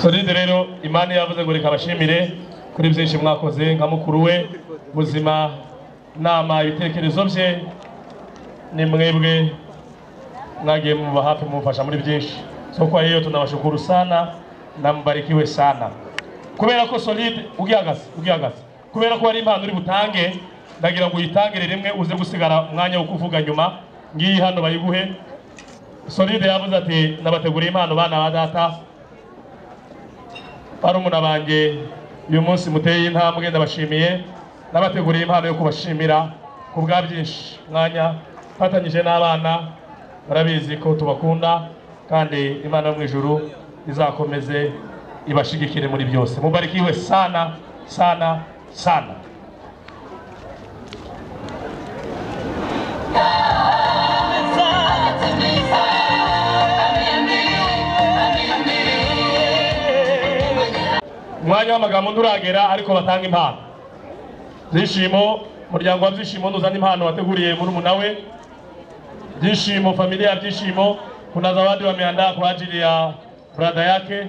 Solide rero Imani yavuze ngo reka bashimire kuri byinshi mwakoze nka mukuru we. Buzima nama ibitekerezo bye ni mwebwe mwagiye muba hafi mumufasha muri byinshi. So kwa hiyo tunawashukuru sana na mbarikiwe sana. Kubera ko Solide ugihagaze kubera ko ari impano uri butange, ndagira ngo uyitangire rimwe uze gusigara umwanya wo kuvuga nyuma. Ngiyi hano bayiguhe. Solide yavuze ati nabateguriye impano bana ba data, barumuna banje, uyu munsi muteye intambwe, ndabashimiye. Nabateguriye impano yo kubashimira ku bwa byinshi mwanya fatanyije n'abana. Barabizi ko tubakunda kandi Imana yo mu ijuru izakomeze ibashigikire muri byose. Mubarikiwe sana sana sana. Mwanya w'amagambo nduragera ariko batanga impano. Byishimo muryango wa Byishimo nuzana impano wateguriye muri munawe. Byishimo familia ya Byishimo kuna zawadi wameandaa kwa ajili ya brother yake.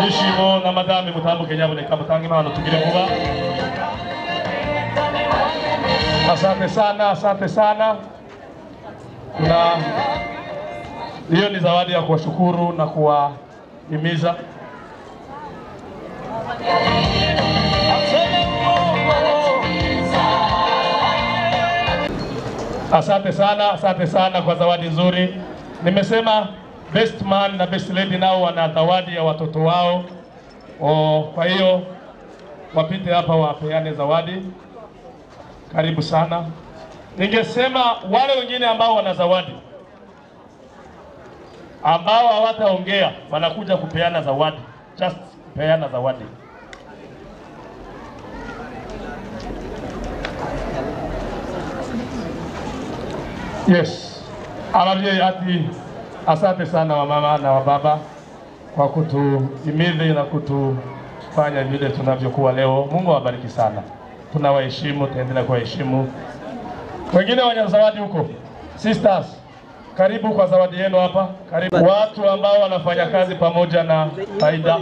Byishimo na madame mutambuke nyaboneka mutange impano tugire vuba. Asante sana. Kuna hiyo ni zawadi ya kuwashukuru na kuwahimiza. Asante sana kwa zawadi nzuri. Nimesema best man na best lady nao wana zawadi ya watoto wao. Kwa hiyo wapite hapa wapeane zawadi. Karibu sana. Ningesema wale wengine ambao wana zawadi ambao hawataongea wanakuja kupeana zawadi. Just kupeana zawadi. Yes. Ababyeyi ati asante sana wa mama na wa baba kwa kutuhimiza na kutufanya vile tunavyokuwa leo. Mungu awabariki sana. Tunawaheshimu, tuendelee kuwaheshimu. Wengine wenye zawadi huko. Sisters, karibu kwa zawadi yenu hapa. Karibu watu ambao wanafanya kazi pamoja na Faida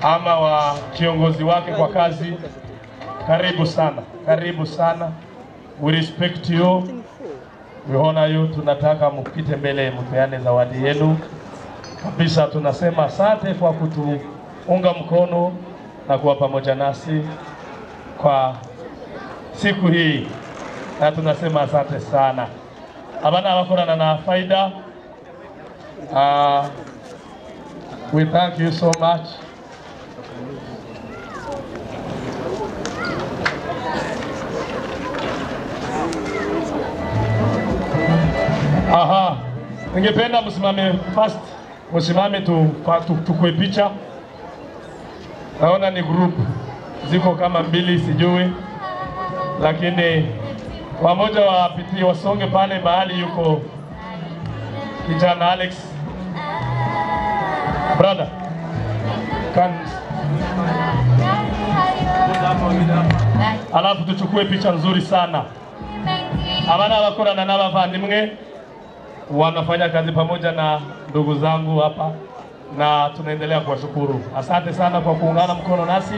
ama wa kiongozi wake kwa kazi. Karibu sana. We respect you. We honor you. Tunataka mpite mbele mpeane zawadi yenu. Kabisa tunasema asante kwa kutuunga mkono na kuwa pamoja nasi kwa siku hii. Na tunasema asante sana. Abana abakorana na Faida. We thank you so much. Ningependa msimame first. Msimame tukue picha. Naona ni group ziko kama mbili sijui. Lakini wamoja wapitie wasonge pale mahali yuko kijana Alex. Brother. Alafu tuchukue picha nzuri sana. Abana bakorana n'abavandimwe wanafanya kazi pamoja na ndugu zangu hapa na tunaendelea kuwashukuru. Asante sana kwa kuungana mkono nasi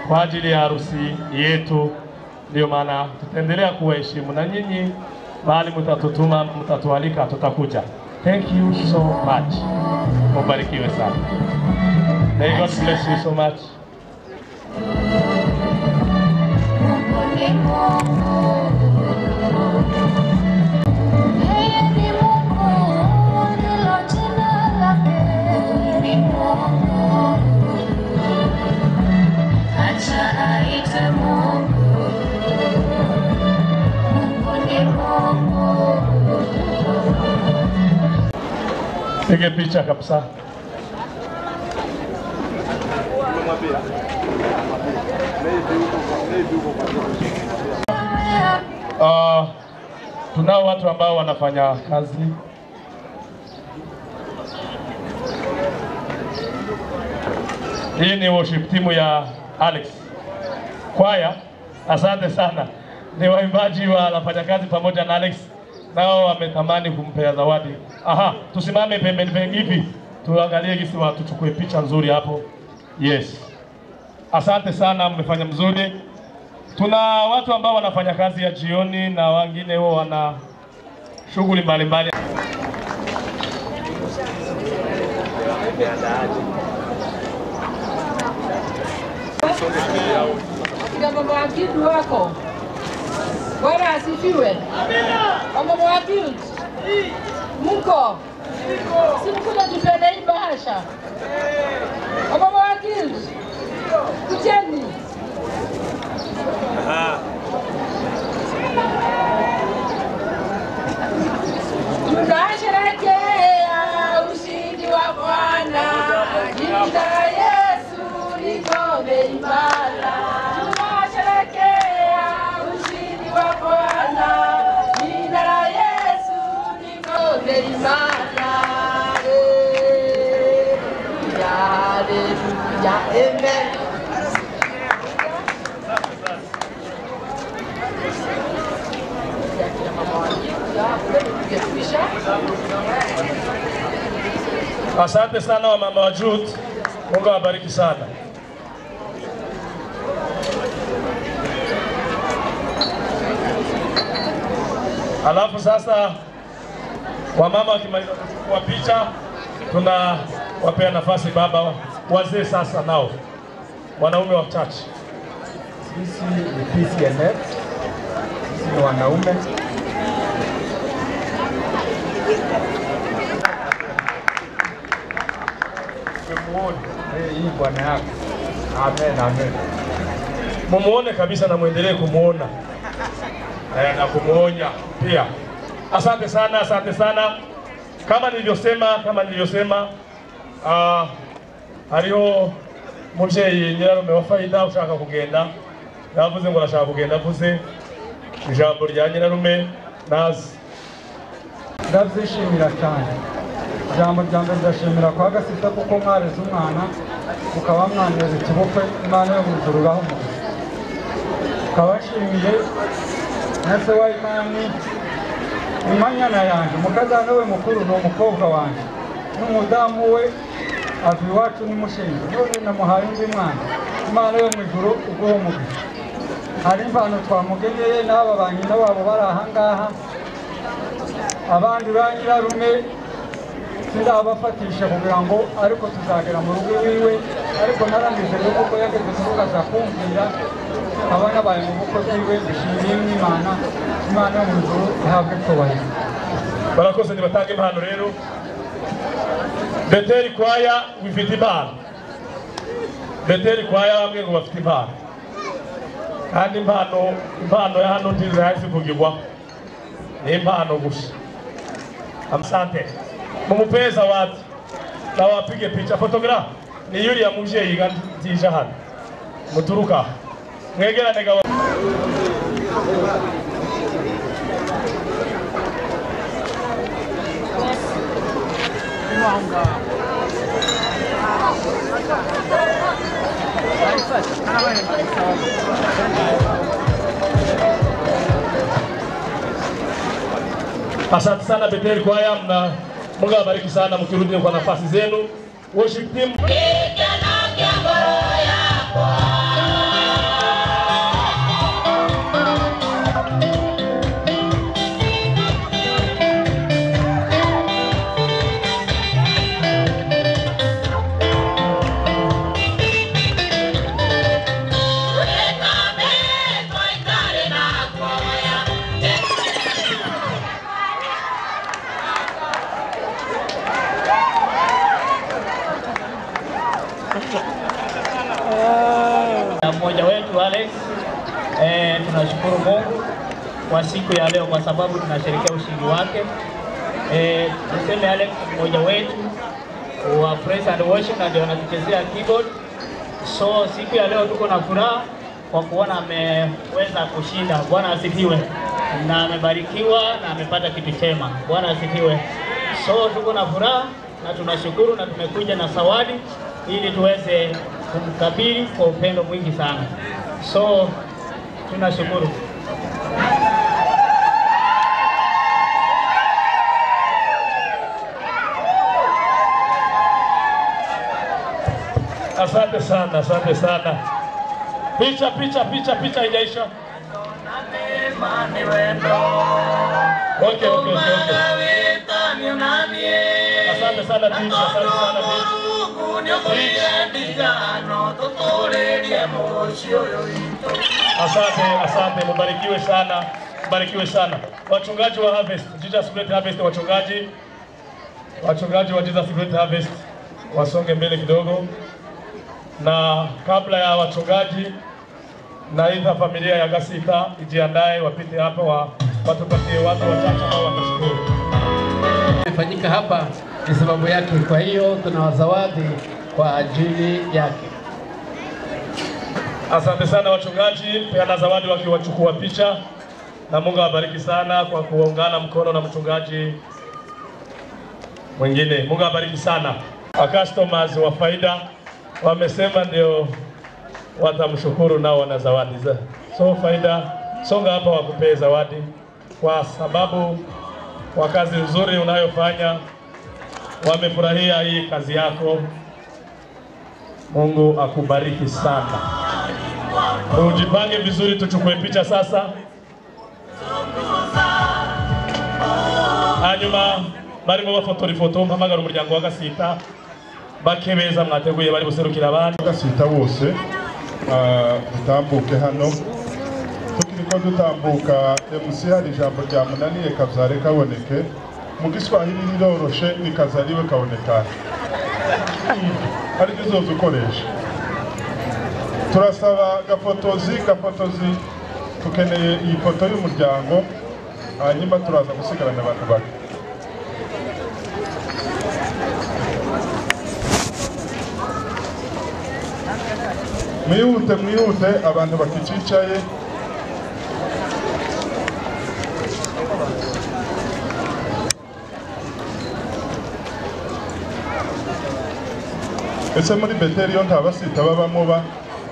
kwa ajili ya harusi yetu. Ndio maana tutaendelea kuwaheshimu na nyinyi mahali mtatutuma mtatualika tutakuja. Thank you so much. Mubarikiwe sana. May God bless you so much. Pige picha kabisa. Tunao watu ambao wanafanya kazi. Hii ni worship team ya Alex. Kwaya, asante sana. Ni waimbaji wanafanya kazi pamoja na Alex. Nao wametamani kumpea zawadi. Tusimame pembeni hivi. Tuangalie gisi watu tuchukue picha nzuri hapo. Yes. Asante sana, mmefanya mzuri. Tuna watu ambao wanafanya kazi ya jioni na wengine wao wana shughuli mbalimbali. Mama wakili wako. Bwana asifiwe. Amina. Mama wakili. Mko. Si mkuja tupende hii bahasha. Mama wakili. Kujeni. Tunasherehekea ushindi wa Bwana. Jina la Yesu liko imara. Tunasherehekea ushindi wa Bwana. Jina la Yesu liko imara. Hallelujah, amen. Asante sana wa mama wa Jude. Mungu awabariki sana. Alafu sasa wamama wakimaliza kuchukua picha, tunawapea nafasi baba wazee sasa nao wanaume wachache. Sisi ni PCNF, sisi ni wanaume. Hii bwana yako. Amen, amen. Mumuone kabisa na muendelee kumuona. Na kumuonya pia. Asante sana, asante sana. Kama nilivyosema, hariho muvyeyi nyirarume wa Faida ushaka kugenda. Yavuze ngo arashaka kugenda, avuze ijambo rya nyirarume nazi. Ndabyishimira cyane. Ijambo ryanjye ndashimira kwa Gasita kuko mwareze umwana mukaba mwaneze ikibukwe Imana yo mu ijuru baho. Kabashimiye nase wa Imani imanyana yanjye mukazana we mukuru no umukobwa wanjye n'umudamu we avi iwacu ni mushinga none namuhaye undi mwana Imana yo mu ijuru ubwo umugisha. Hari impano twamugeneye n'aba banyina babo bari aha ngaha, abandi ba nyirarume sindabafatisha kugira ngo ariko tuzagera mu rugo wiwe, ariko narangije kuko yageze mu rugo azakumvira abana baye mu bukwe bwiwe. Bishimiye Imana yo mu ijuru ihabwe cyubahiro. Barakoze nibatanga impano rero. Beteri kwaya wifite impano. Beteri kwaya bamwe ngo bafite impano. Kandi impano ya hano ntizahise kugirwa. Ni impano gusa. Asante. Mumupeza watu. Na wapige picha photograph. Ni yuri ya muvyeyi gandije hano. Muturuka. Mwegerane gawa. Asante sana Beteli kwaya, Mungu awabariki sana mkirudi kwa nafasi zenu. Worship team. Mmoja wetu Alex, tunashukuru Mungu kwa siku ya leo kwa sababu tunasherehekea ushindi wake. Tuseme Alex mmoja wetu wa praise and worship na ndio anatuchezea keyboard. So siku ya leo tuko na furaha kwa kuona ameweza kushinda. Bwana asifiwe. Na amebarikiwa na amepata kitu chema. Bwana asifiwe. So tuko na furaha na tunashukuru na tumekuja na zawadi ili tuweze kumkabili kwa upendo mwingi sana. So tunashukuru. Asante sana, asante sana. Picha haijaisha. Okay. Asante sana picha, asante sana picha. Asante, mbarikiwe sana. Wachungaji wa Harvest, Jesus Great Harvest, wachungaji wa Jesus Great Harvest wasonge mbele kidogo. Na kabla ya wachungaji na hizo familia ya Gasita ijiandae wapite hapa watupatie watu wachache ambao watashukuru. Imefanyika hapa ni sababu yake, kwa hiyo tunawazawadi kwa ajili yake. Asante sana wachungaji, peana zawadi wakiwachukua picha, na Mungu awabariki sana kwa kuungana mkono na mchungaji mwingine. Mungu awabariki sana. Customers wa Faida wamesema ndio watamshukuru nao wana zawadi. So Faida, songa hapa wakupee zawadi kwa sababu kwa kazi nzuri unayofanya wamefurahia hii kazi yako. Mungu akubariki sana. Ujipange vizuri, tuchukue picha sasa. Hanyuma barimo bafotora ifoto mpamagara umuryango wa Gasita bakebeza mwateguye bari buserukira abandi Gasita bose dutambuke hano. Tukiriko dutambuka MC hari ijambo rya munaniye kavyare kaboneke mu Giswahili riroroshe nikazariwe kaboneka ari bizoza ukoresha. Turasaba gafotozi tukeneye iyi foto y'umuryango, hanyuma turaza gusigarana abantu bake. Mwihute abantu bakicicaye. Ese muri Beteli yo ntabasita babamo ba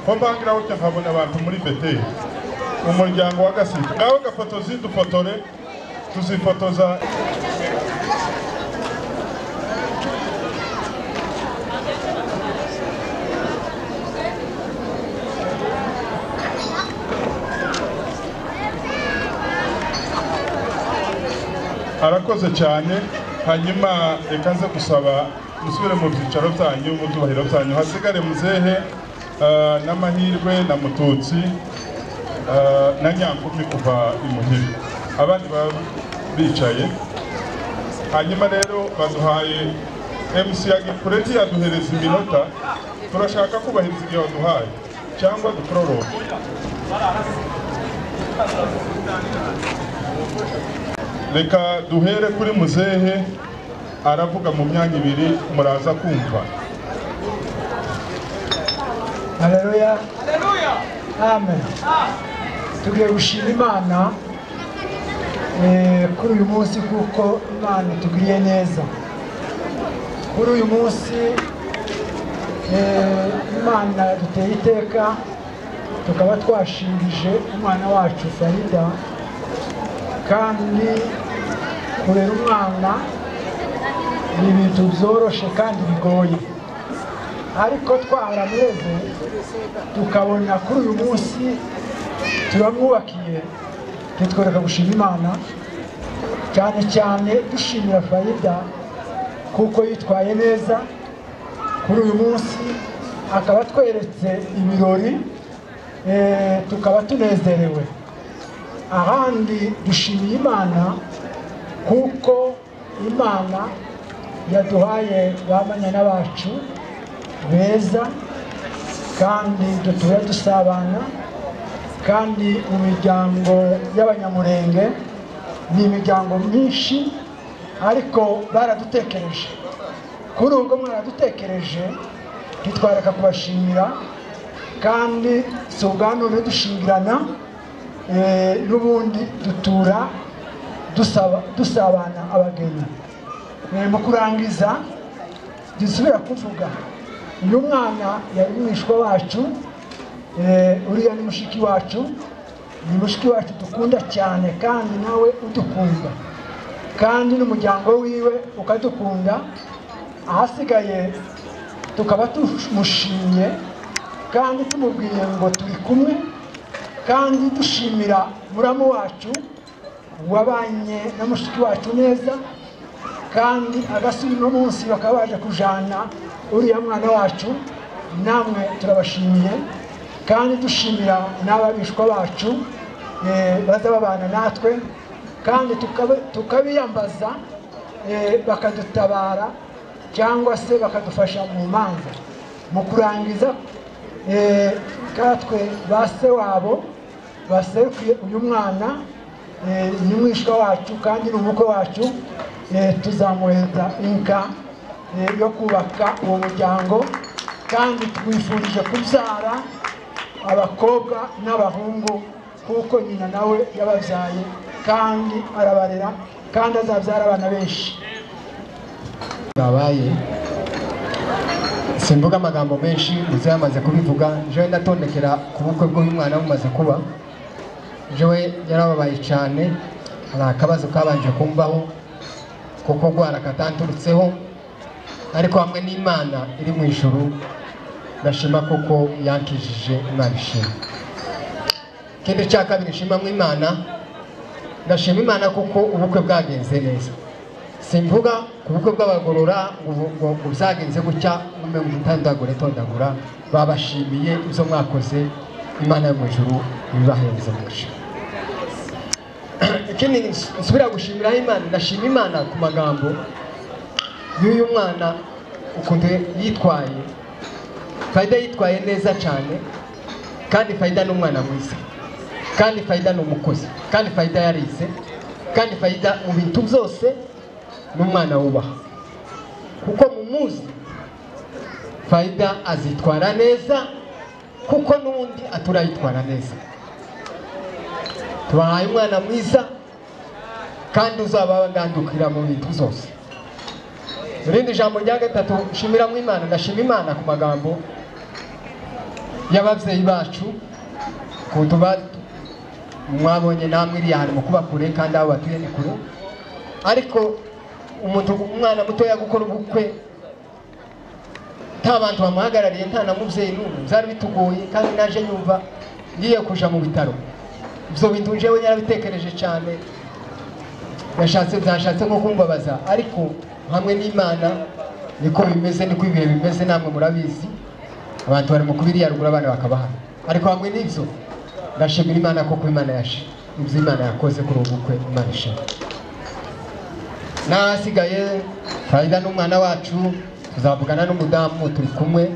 ko mbangira hote nkabona abantu muri Beteli umuryango wa Gasita. Ngaho gafotozi dufotore tuzifotoza. Arakoze cyane. Hanyuma ekaze gusaba musubire mu byicaro byanyu mu byubahiro byanyu, hasigare muzehe n'amahirwe na Mututsi na Nyankumi kuva imuhira, abandi bicaye. Hanyuma rero baduhaye MC ya Gipureti yaduhereza iminota, turashaka kubahiriza igihe waduhaye cyangwa dukororoke. Reka duhere kuri muzehe, aravuga mu myanya ibiri muraza kumva. Haleluya. Haleluya. Amen. Tugiye gushima Imana kuri uyu munsi kuko Imana itugiriye neza. Kuri uyu munsi Imana duteye iteka tukaba twashingije umwana wacu Farida, kandi kurera umwana ni ibintu byoroshe kandi bigoye, ariko twaramureze tukabona kuri uyu munsi turamwubakiye, tutwereka gushima Imana cyane cyane dushimira Farida kuko yitwaye neza kuri uyu munsi, akaba tweretse ibirori tukaba tunezerewe. Ahandi dushimiye Imana kuko Imana yaduhaye bamanyana bacu beza kandi dutura dusabana, kandi mu miryango y'Abanyamurenge ni imiryango myinshi, ariko baradutekereje. Kuri ubwo mwaradutekereje ntitwareka kubashimira, kandi si ubwa none dushingirana, n'ubundi dutura dusabana abageni. Mu kurangiza dusubira kuvuga uyu mwana yari umwishwa wacu, uriya ni mushiki wacu, ni mushiki wacu dukunda cyane kandi nawe udukunda, kandi n'umuryango wiwe ukadukunda. Ahasigaye tukaba tumushimye kandi tumubwiye ngo turi kumwe, kandi dushimira muramu wacu wabanye na mushiki wacu neza, kandi agasubira uno munsi bakaba baje kujana uriya mwana wacu. Namwe turabashimiye, kandi dushimira n'ababishwa bacu baza babana natwe, kandi tukabiyambaza bakadutabara cyangwa se bakadufasha mu manza. Mu kurangiza katwe base wabo baserukiye uyu mwana, ni mwishwa wacu kandi n'umukwe wacu, tuzamuheza inka yo kubaka uwo muryango, kandi twifurije kubyara abakobwa n'abahungu kuko nyina nawe yababyaye kandi arabarera, kandi azabyara abana benshi. Babaye simvuga amagambo menshi, muze yamaze kubivuga. Jewe ndatondekera ku bukwe bw'uyu mwana bumaze kuba. Jewe yarababaye cyane, hari akabazo kabanje kumbaho kuko gwara katanturutseho, ariko hamwe n'Imana iri mu ijuru ndashima kuko yankijije Imana ishimwe. Ikindi cya kabiri nshima mu Imana, ndashima Imana kuko ubukwe bwagenze neza. Simvuga ku bukwe bw'abagorora ngo byagenze gutya mume mutandagure tondagura, babashimiye ibyo mwakoze, Imana yo mu ijuru ibaheze umugisha. Ikindi nsubira gushimira Imana, ndashima Imana ku magambo y'uyu mwana ukuntu yitwaye. Faida yitwaye neza cyane, kandi Faida ni umwana mwiza, kandi Faida ni umukozi, kandi Faida yarize, kandi Faida mu bintu byose ni umwana wubaha. Kuko mumuzi Faida azitwara neza, kuko n'undi aturayitwara neza. Tubahaye umwana mwiza kandi uzaba wagandukira mu bintu zose. Irindi jambo rya gatatu nshimira mu Imana, ndashima Imana ku magambo y'ababyeyi bacu kuntu mwabonye namwe iri ahantu mu kuba kure kandi abo batuye ni kure, ariko umwana mutoya gukora ubukwe nta bantu bamuhagarariye, nta na mubyeyi n'umwe, byari bitugoye kandi naje nyumva ngiye kuja mu bitaro. Ibyo bintu jewe yarabitekereje cyane, byashatse nko kumbabaza, ariko hamwe n'Imana niko bimeze, niko ibihe bimeze, namwe murabizi. Abantu bari mu kubiri yarugura abana bakabahana, ariko hamwe n'ibyo ndashimira Imana kuko Imana yashe ibyo Imana yakoze kuri ubu bukwe. Imana ishimwe. Nasigaye Faida n'umwana wacu, tuzavugana n'umudamu turi kumwe.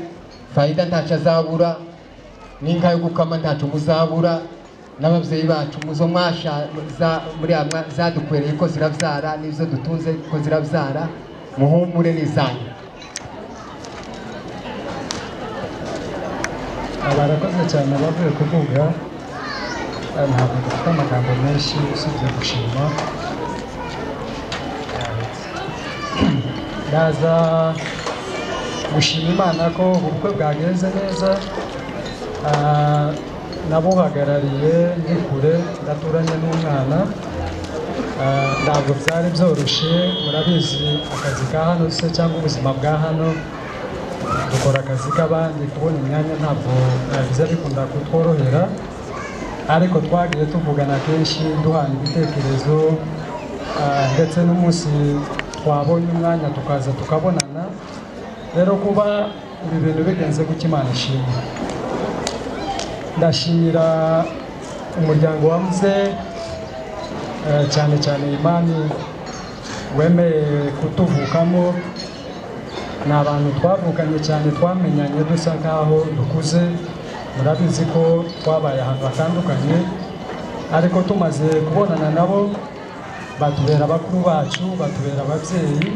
Faida ntacyo azabura, n'inka yo gukama ntacyo muzabura, n'ababyeyi bacu muzo mwasha muri amwa zadukwereye ko zirabyara, n'ibyo dutunze ko zirabyara, muhumure n'izanyu. Barakoze cyane bavuye kuvuga, ntabwo dufite amagambo menshi usibye gushima. Ndaza gushima Imana ko ubukwe bwagenze neza, nabuhagarariye ndi kure, ndaturanye n'umwana. Ntabwo byari byoroshye, murabizi akazi ka hano se cyangwa ubuzima bwa hano, dukora akazi k'abandi, kubona imyanya ntabwo biza bikunda kutworohera, ariko twagiye tuvugana kenshi duhana ibitekerezo, ndetse n'umunsi twabonye umwanya tukaza tukabonana. Rero kuba ibi bintu bigenze gutya Imana ishimwe. Ndashimira umuryango wa Muzehe, cyane cyane Imani wemeye kutuvukamo. Ni abantu twavukanye cyane, twamenyanye dusa nkaho dukuze. Murabizi ko twabaye ahantu hatandukanye, ariko tumaze kubonana nabo batubera abakuru bacu, batubera ababyeyi.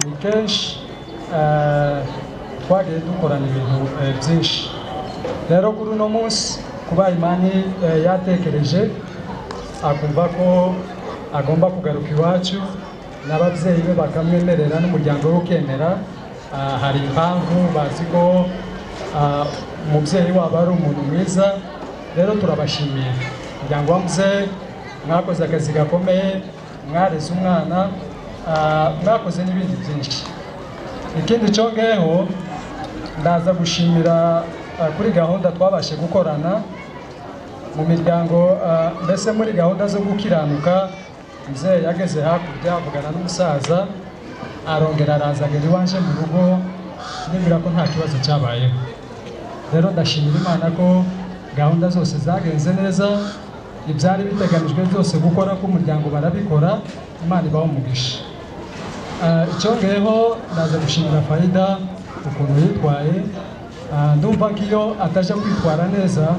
Ni kenshi twagiye dukorana ibintu byinshi. Rero kuri uno munsi kuba Imani yatekereje akumva ko agomba kugaruka iwacu, n'ababyeyi be bakamwemerera, n'umuryango we ukemera, hari impamvu bazi ko umubyeyi wabo ari umuntu mwiza. Rero turabashimiye umuryango wa Muzehe, mwakoze akazi gakomeye, mwareze umwana, mwakoze n'ibindi byinshi. Ikindi cyongeyeho ndaza gushimira kuri gahunda twabashe gukorana mu miryango, mbese muri gahunda zo gukiranuka. Muzehe yageze hakurya avugana n'umusaza, arongera araza agera iwanje mu rugo, nibwira ko nta kibazo cyabayeho. Rero ndashimira Imana ko gahunda zose zagenze neza, ibyari biteganijwe byose gukora k'umuryango barabikora. Imana ibaho umugisha. Icyongeyeho ndaza gushimira Faida ukuntu yitwaye. Ndumva ko iyo ataje kwitwara neza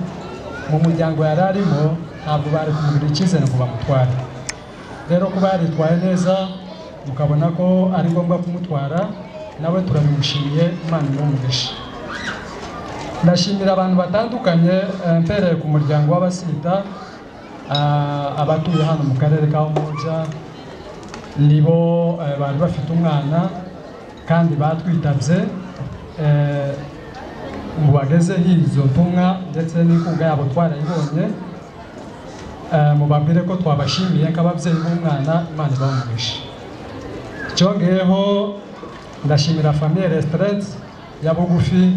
mu muryango yari arimo, ntabwo bari kumugirira icyizere ngo bamutware. Rero kuba yaritwaye neza mukabona ko ari ngombwa kumutwara, nawe turabimushimiye. Imana ibaho umugisha. Ndashimira abantu batandukanye, mpereye ku muryango w'Abasita, abatuye hano mu karere ka Umoja, nibo bari bafite umwana kandi batwitabye, mu bagezeho izo ntumwa ndetse n'inkunga yabo twarayibonye. Mubabwire ko twabashimiye nk'ababyeyi b'umwana. Imana ibahe umugisha. Cyongeyeho ndashimira famille restaurant ya bugufi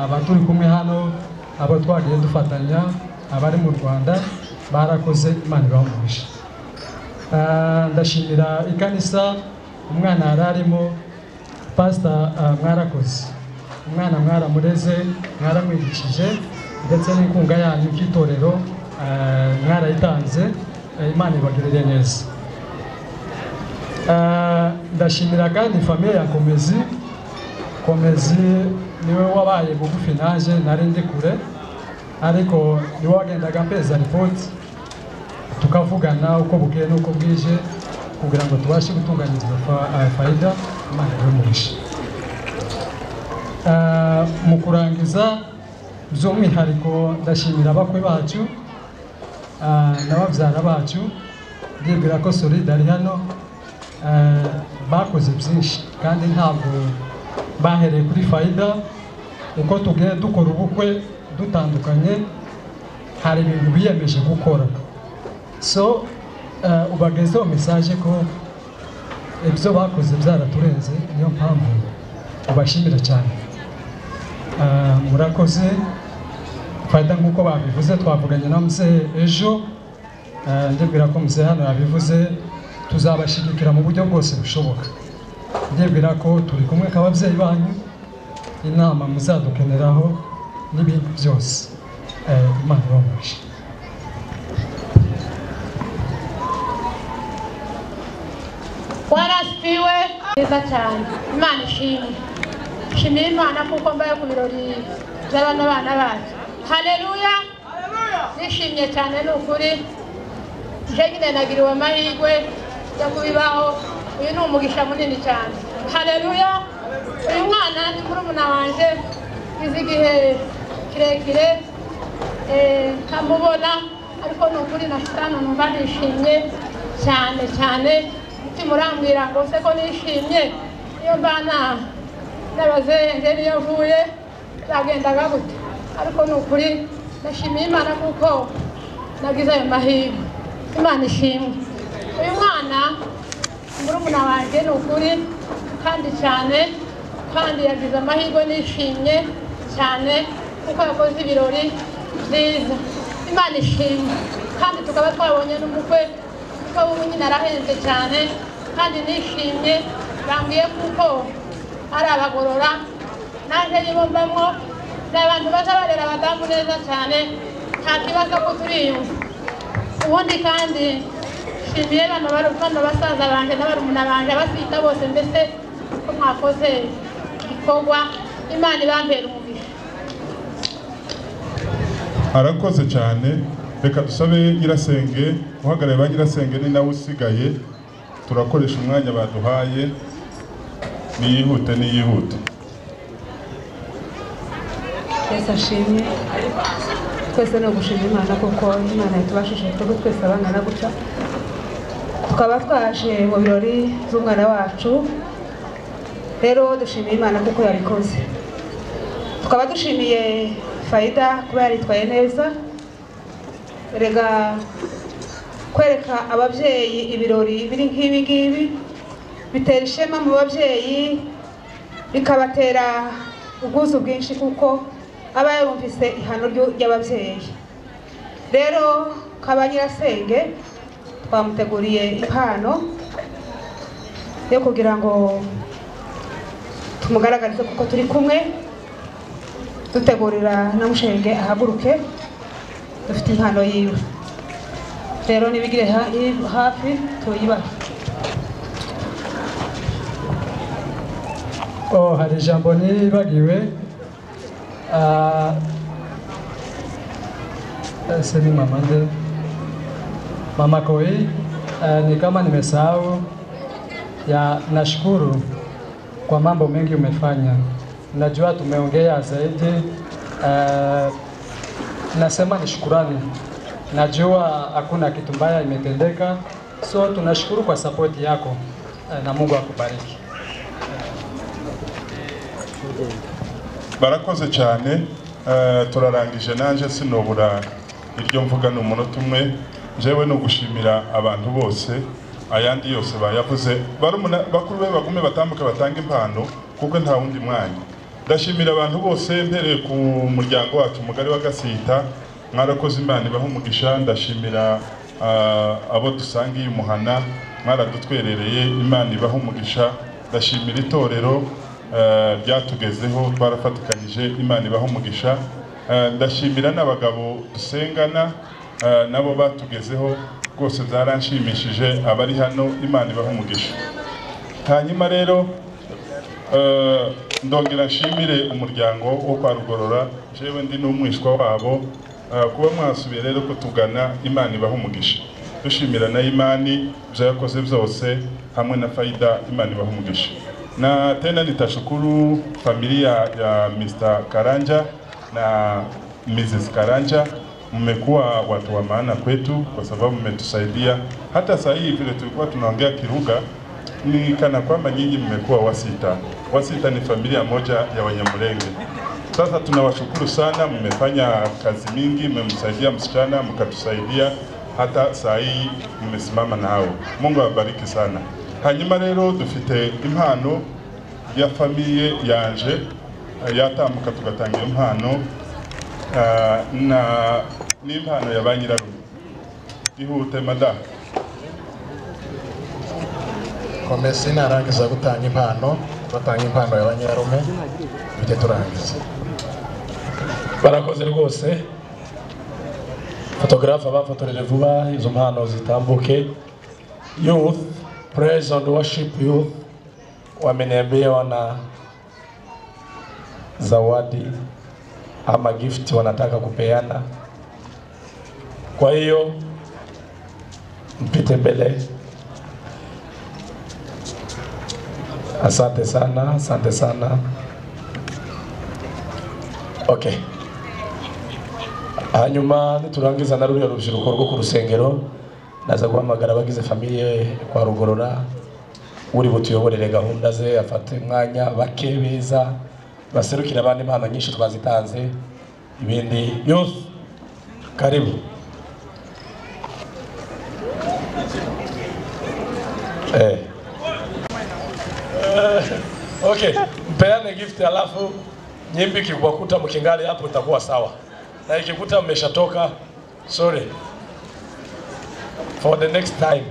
abaturi kumwe hano abo twagiye dufatanya abari mu Rwanda barakoze Imana ibahumurisha. Ndashimira ikanisa umwana ararimo pastor mwarakoze umwana mwaramureze mwaramwigishije ndetse n'inkunga yanyu cy'itorero mwarayitanze Imana ibagirire neza. Ndashimira kandi famille ya Komezi niwe wabaye bugufi naje nari ndi kure ariko niwe wagendaga mpeza report tukavugana uko bukeye n'uko bwije kugira ngo tubashe gutunganyiriza Faida Imana y'umugisha. Mu kurangiza by'umwihariko ndashimira abakwe bacu n'ababyara bacu ndibwira ko Solid ari hano bakoze byinshi kandi ntabwo bahereye kuri Faida uko tugiye dukora ubukwe dutandukanye hari ibintu biyemeje gukora so ubagezeho message ko ibyo bakoze byaraturenze niyo mpamvu ubashimira cyane. Murakoze Faida nk'uko babivuze twavuganye na mzee ejo ndibwira ko mzee hano yabivuze tuzabashigikira mu buryo bwose bushoboka. Ndibwira ko turi kumwe k'ababyeyi banyu inama muzadukeneraho n'ibintu byose Imana ibahumurishe. Warasifiwe neza cyane Imana ishimwe. Shimira Imana kuko mbaye ku birori by'abana bacu. Haleluya. Nishimye cyane n'ukuri. Je nyine nagiriwe amahirwe yo kubibaho. Uyu ni umugisha munini cyane. Haleluya. Uyu mwana ni murumuna wanje izi gihe kirekire kamubona ariko n'ukuri nashitana numva nishimye cyane cyane. Murambwira ngo se ko nishimye iyo mbana n'abazenje niyo mvuye zagendaga gute ariko n'ukuri ndashimiye Imana kuko nagize ayo mahirwe. Imana ishimwe. Uyu mwana murumuna wanjye n'ukuri kandi cyane kandi yagize amahirwe nishimye cyane kuko yakoze ibirori byiza. Imana ishimwe kandi tukaba twabonye n'umukwe kuko ubu nyine arahenze cyane kandi nishimye bambwiye kuko ari abagorora naje nibombamwo n'abantu bazabarera abadamu neza cyane nta kibazo ko turiyumva. Ubundi kandi shimiye bano basaza banje n'abarumuna banje basita bose mbese ko mwakoze igikorwa Imana ibambera umugisha. Arakoze cyane. Reka dusabe Nyirasenge uhagarariye ba Nyirasenge ni nawe usigaye turakoresha umwanya baduhaye niyihute. Yesu ashimye. Twese no gushima Imana kuko Imana yatubashije twese abangana gutya tukaba twaje mu birori by'umwana wacu. Rero dushimiye Imana kuko yabikoze. Tukaba dushimiye Faida kuba yaritwaye neza. Rega kwereka ababyeyi ibirori biri nk'ibi ngibi bitera ishema mu babyeyi bikabatera ubwuzu bwinshi kuko aba yumvise ihano ry'ababyeyi. Rero kaba Nyirasenge twamuteguriye impano yo kugira ngo tumugaragarize kuko turi kumwe dutegurira na Mushenge ahaguruke dufite impano yiwe. Rero nibigire hafi tuyibahe. Hari ijambo nibagiwe ese ni mama nde Mama Koi, ni kama nimesahau ya nashukuru kwa mambo mengi umefanya. Najua tumeongea zaidi, nasema ni shukurani. Najua hakuna kitu mbaya imetendeka, so tunashukuru kwa support yako na Mungu akubariki. Barakoze cyane. Turarangije nanje sinobura iryo mvuga n'umunota umwe. Jewe no gushimira abantu bose ayandi yose bayavuze bakuru be bagume batambuka batanga impano kuko nta wundi mwanya. Ndashimira abantu bose mpereye ku muryango wacu mugari wa Gasita, mwarakoze Imana ibaha umugisha. Ndashimira abo dusangiye umuhana, mwaradutwerereye, Imana ibaha umugisha. Ndashimira itorero byatugezeho, twarafatikanyije, Imana ibaha umugisha. Ndashimira n'abagabo dusengana nabo batugezeho, rwose byaranshimishije. Abari hano, Imana ibaha umugisha. Hanyuma rero ndongera nshimire umuryango wo kwa Rugorora, jewe ndi n'umwishwa wabo, kuba mwasubiye rero ko tugana, Imana ibaha umugisha. Dushimira na Imani byo yakoze byose hamwe na Faida, Imana ibaha umugisha. Na tena nitashukuru familia ya Mr. Karanja na Mrs. Karanja, mmekuwa watu wa maana kwetu kwa sababu mmetusaidia. Hata saa hii vile tulikuwa tunaongea Kiruga, ni kana kwamba nyinyi mmekuwa Wasita. Wasita ni familia moja ya Wanyamulenge. Sasa tunawashukuru sana, mmefanya kazi mingi, mmemsaidia msichana, mkatusaidia, hata saa hii mmesimama nao. Mungu awabariki sana. Hanyuma rero dufite impano ya familie yanje yatambuka tugatangira impano na n'impano ya banyirarume. Ihute mada. Komesi narangiza gutanga impano, batanga impano ya banyirarume, bite turangiza. Barakoze rwose. Photographe abafotoreje vuba izo mpano zitambuke. Youth, praise and worship youth, wameniambia wana zawadi ama gift wanataka kupeana. Kwa hiyo mpite mbele. Asante sana, asante sana. Okay. Hanyuma niturangiza na ruriya rubyiruko rwo ku rusengero, naza guhamagara abagize familie kwa Rugorora, uri butuyoborere gahunda ze, afate umwanya bake beza baserukira abandi impano nyinshi twazitanze. Ibindi youth, karibu. Okay, mpeane gift alafu nyimbi kikuwakuta mkingali hapo itakuwa sawa. Na ikikuta mmeshatoka, sorry. For the next time.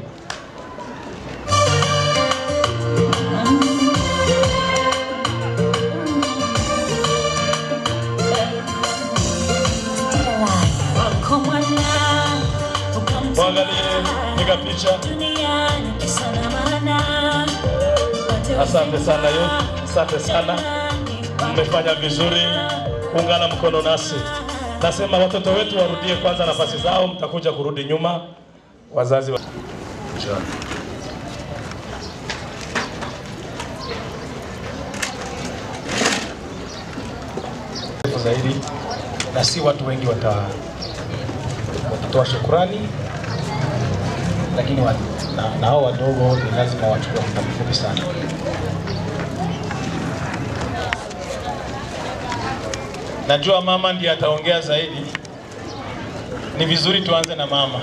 Mwangalie, piga picha. Asante sana yo, asante sana. Mmefanya vizuri kuungana mkono nasi. Nasema watoto wetu warudie kwanza nafasi zao, mtakuja kurudi nyuma. Wazazi wa zaidi, na si watu wengi watatoa shukrani, lakini na hao wadogo ni lazima wachukue muda mfupi sana. Najua mama ndiye ataongea zaidi. Ni vizuri tuanze na mama,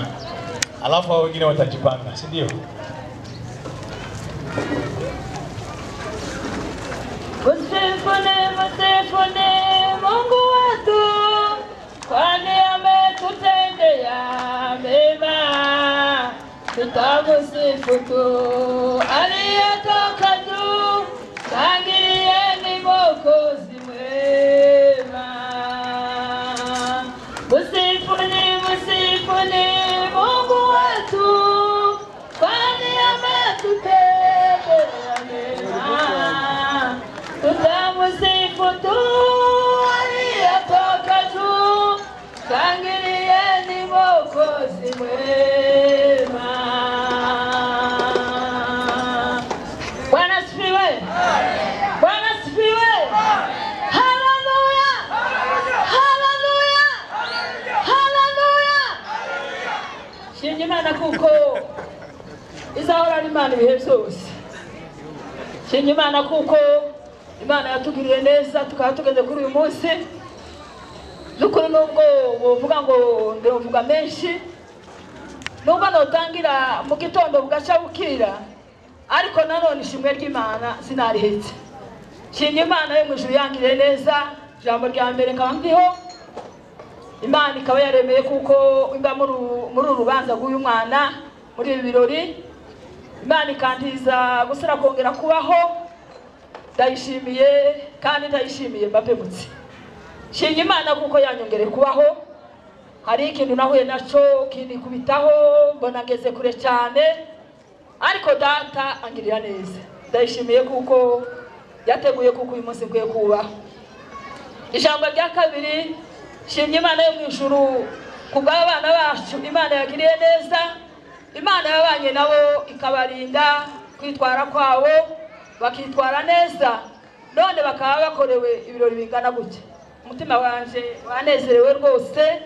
alafu hao wengine watajipanga, si ndio? Msifuni Mungu wetu, kwani ametutendea mema. Tutamsifu tu aliyetoka juu, shangilieni Mwokozi mwema. Msifuni Mungu wetu, kwani ametutendea mema. Tutamsifu tu aliyetoka juu, shangilieni Mwokozi mwema. Bwana asifiwe. Bwana asifiwe. Haleluya. Haleluya. Haleluya. Shimye Imana kuko izahora ari Imana ibihe byose. Shimye Imana kuko Imana yatugiriye neza tukaba tugeze kuri uyu munsi. Nukuri nubwo uvuga ngo ndivuga menshi, nubwo notangira mu gitondo bugaca bukira ariko nanone ishimwe ry'Imana sinarihetse. Shimye Imana yo mu ijuru yangiriye neza. Jambo rya mbere nkaba ndiho Imana ikaba yaremeye kuko imba muri urubanza rw'uyu mwana muri ibi birori. Imana ikantiza gusira kongera kubaho. Ndayishimiye kandi ndayishimiye mbapemutse. Shimye Imana kuko yanyongereye kubaho. Hari ikintu nahuye naco kindi kubitaho mbona ngeze kure cyane ariko data angirira neza. Ndayishimiye kuko yateguye kuko uyu munsi nkwiye kubaho. Ijambo rya kabiri, shimye Imana yo mu ijuru kubw'abana bacu Imana yagiriye neza. Imana yabanye nabo ikabarinda kwitwara kwabo bakitwara neza none bakaba bakorewe ibirori bingana gutya. Umutima wanje wanezerewe rwose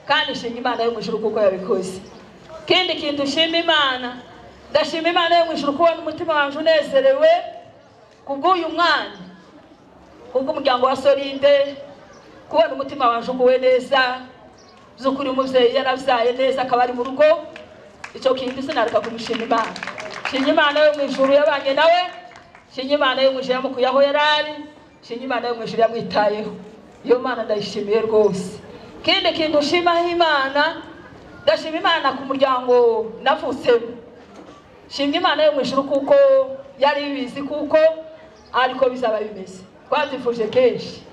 kandi shimye Imana yo mu ijuru kuko yabikoze. Kindi kintu shimye Imana, ndashimye Imana yo mu ijuru kubona umutima wanje unezerewe kubw'uyu mwana, kubw'umuryango wa Solide, kubona umutima wanje uguwe neza. Zukuri umuvyeyi yaravyaye neza akaba ari mu rugo. Ico kintu sinareka kumishima Imana. Shimye Imana yo mu ijuru yabanye nawe. Shimye Imana yo mu ijuru yamukuye aho yarari. Shimye Imana yo mu ijuru yamwitayeho. Iyo Mana ndayishimiye rwose. Kindi kintu shima Imana, ndashima Imana ku muryango navutsemo. Shimye Imana yo mu ijuru kuko yari bizi kuko ariko bizaba bimeze. Twatifuje kenshi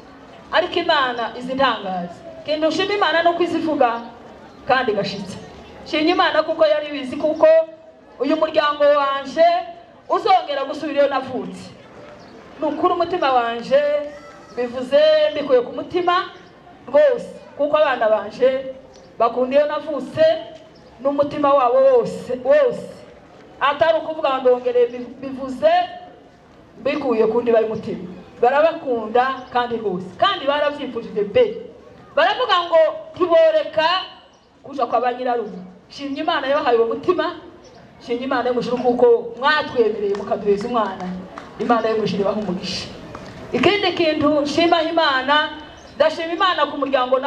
ariko Imana izintangaza. Kintu shima Imana no kwizivuga kandi gashitse. Shimye Imana kuko yari bizi kuko uyu muryango wanje uzongera gusubira iyo navutse. Nukuri umutima wanje bivuze mbikuye ku mutima rwose kuko abana banje bakunda iyo navutse n'umutima wabo wose atari ukuvuga ndongere bivuze mbikuye kundi bari mutima. Barabakunda kandi rwose kandi baravyifujije be. Baravuga ngo tiboreka kuja kwa banyirarume. Shimye Imana yabahaye umutima. Shimye Imana yo mu ijuru kuko mwatwemereye mukaduheza umwana. Imana yo mu ijuru ibaha umugisha. Ikindi kintu shima Imana, ndashima Imana ku muryango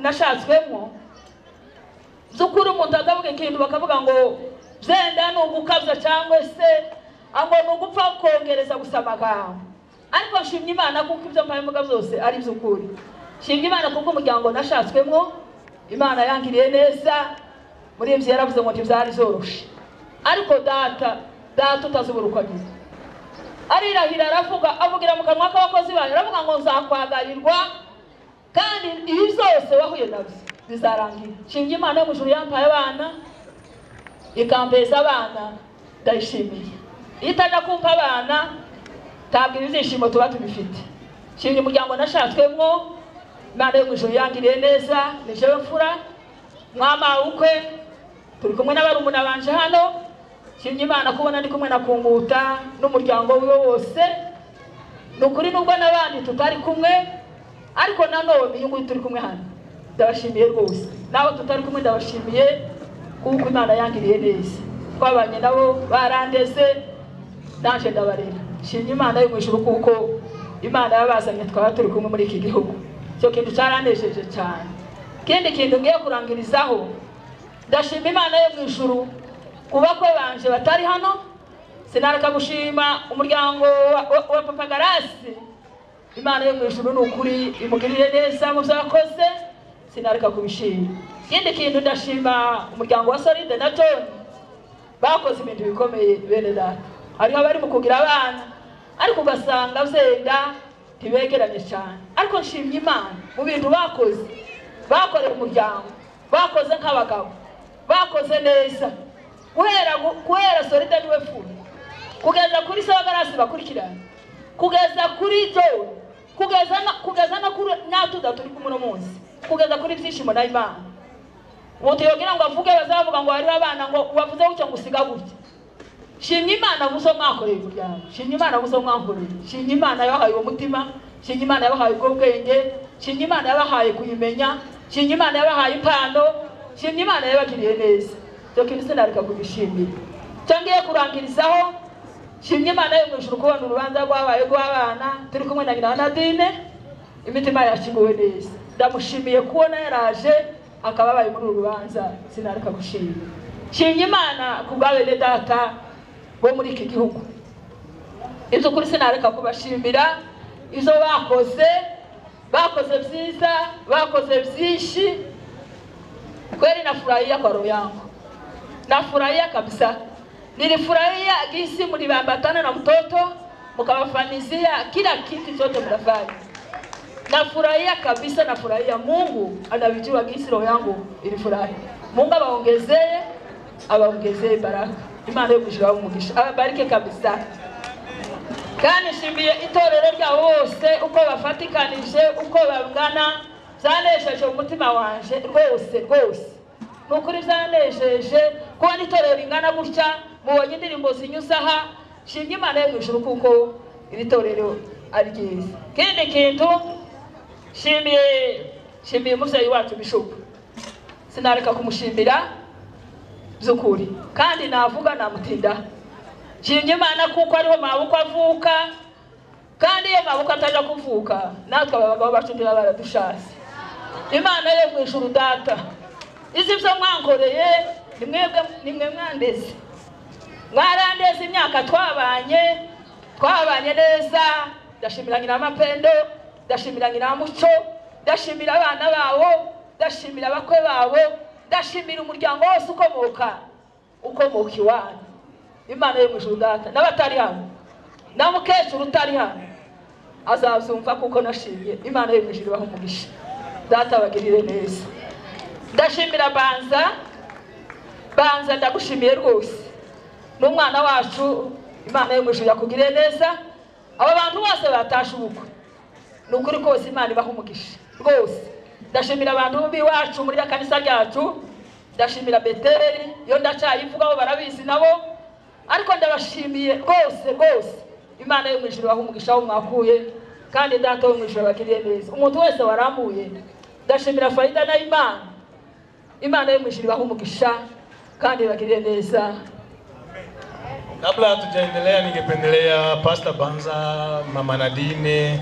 nashatswemo. Zukuri umuntu agavuga ikintu bakavuga ngo byenda n'ugukabya cyangwa se ngo n'ugupfa kongereza gusamagambo. Ariko shimye Imana kuko ibyo mpayemuga byose ari by'ukuri. Shimye Imana kuko umuryango nashatswemo Imana yangiriye neza. Muri ibyo yaravuze ngo ntibyari zoroshe ariko data utazuburuka neza arirahira aravuga avugira mu kanwa k'abakozi bayo aravuga ngo nzakwagarirwa kandi ibi byose wahuye nabyo bizarangira. Shimye Imana yo mu ijuru yampaye abana ikampeza abana ndayishimiye. Itajya kumpa abana ntabwo ibyishimo tuba tubifite. Shimye umuryango nashatswemo Imana yo mu ijuru yangiriye neza. Ni jewe mfura mwama ukwe turi kumwe n'abarumuna banje hano. Shimye Imana kubona ndi kumwe na Kunguta n'umuryango wiwe wose. Nukuri nubwo n'abandi tutari kumwe ariko nanone iyo nguyu turi kumwe hano ndabashimiye rwose. Nawe tutari kumwe ndabashimiye kuko Imana yangiriye neza. Twabanye nabo barandeze naje ndabarera. Shimye Imana yo mu ijuru kuko Imana yabazanye twaba turi kumwe muri iki gihugu. Cyo kintu cyarandejeje cyane. Kindi kintu ngiye kurangirizaho, ndashima Imana yo mu ijuru kuba ko banje batari hano. Sinareka gushima umuryango wa Papa Garasi. Imana yo mu ijuru n'ukuri imugirire neza mu byakoze. Sinareka kubishima. Kindi kintu ndashima umuryango wa Solide na John bakoze ibintu bikomeye bene data. Hariho bari mu kugira abana ariko ugasanga byenda tibegeranye cyane ariko nshimye Imana mu bintu bakoze. Bakorera umuryango, bakoze nk'abagabo, bakoze neza. Guhera Solide niwe furu kugeza kuri Sabagarasi bakurikirana kugeza kuri John kugeza no kuri Nyatuda turi kumwe no munsi kugeza kuri byishimo na Imana. Umuntu yogira ngo avuge bazavuga ngo hariho abana ngo wavuze gutyo ngo usiga gutyo. Shimye Imana buso mwakoreye umuryango. Shimye Imana buso mwakoreye. Shimye Imana yabahaye umutima. Shimye Imana yabahaye ubwenge. Shimye Imana yabahaye kuyimenya. Shimye Imana yabahaye impano. Shimye Imana yabagiriye neza. Cyo kintu sinareka kubishimira. Cyangiye kurangirizaho shimye Imana yo mu ijuru kubona urubanza rwabaye rw'abana turi kumwe na nyina Nadine. Imitima yashinguwe neza. Ndamushimiye kubona yaraje akababaye muri urubanza sinareka gushimira. nshimye Imana ku bwa bene data bo muri iki gihugu. Ibyo kuri sinareka kubashimira izo bakoze byiza, bakoze byinshi. Kweli nafurahia kwa roho yangu, nafurahia kabisa. Nilifurahia jinsi mlivyoambatana na mtoto mkawafanizia kila kitu chote mnafanya. Nafurahia kabisa, nafurahia. Mungu anavijua jinsi roho yangu ilifurahi. Mungu awaongezee baraka. Imana yo kushira umugisha, abarike kabisa. Kandi shimiye itorero rya bose uko bafatikanije, uko bangana, zanesheje umutima wanje rwose. Nukuri zanesheje kuba itorero ringana gutya, mubonye indirimbo zinyuzaha. Shimye Imana yo mw'ijuru kuko iri torero ari ryiza. Kindi kintu shimiye umuvyeyi wacu Bishop, sinareka kumushimira by'ukuri, kandi navuga namutinda. Shimye Imana kuko ariho mabuko avuka, kandi iyo mabuko ataja kuvuka natwe abagabo bacu ndira baradushase. Imana yo mw'ijuru data, izi byo mwankoreye nimwe mwandeze, mwarandeze imyaka twabanye neza. Ndashimira nyina Mapendo, ndashimira nyina Muco, ndashimira abana babo, ndashimira abakwe babo, ndashimira umuryango wose ukomoka iwanyu. Imana yo mw'ijuru data, n'abatari hano na mukecuru utari hano azabyumva kuko nashimye. Imana yo mw'ijuru ibahe umugisha, data bagirire neza. Ndashimira Banza ndagushimiye rwose, n'umwana wacu. Imana yo mw'ijuru yakugirire neza. Aba bantu bose batashe ubukwe, nukuri kose Imana ibahe umugisha rwose. Ndashimira abantu biwacu muri kanisa ryacu, ndashimira Beteli yo ndacyayivugaho barabizi nabo, ariko ndabashimiye rwose. Imana yo mw'ijuru ibahe umugisha aho mwakuye, kandi data yo mw'ijuru abagiriye neza. Umuntu wese waramuye ndashimira Faida na Imana yo mw'ijuru ibahe umugisha kandi bagiriye neza. Kabla hatujaendelea, ningependelea Pastor Banza, Mama Nadine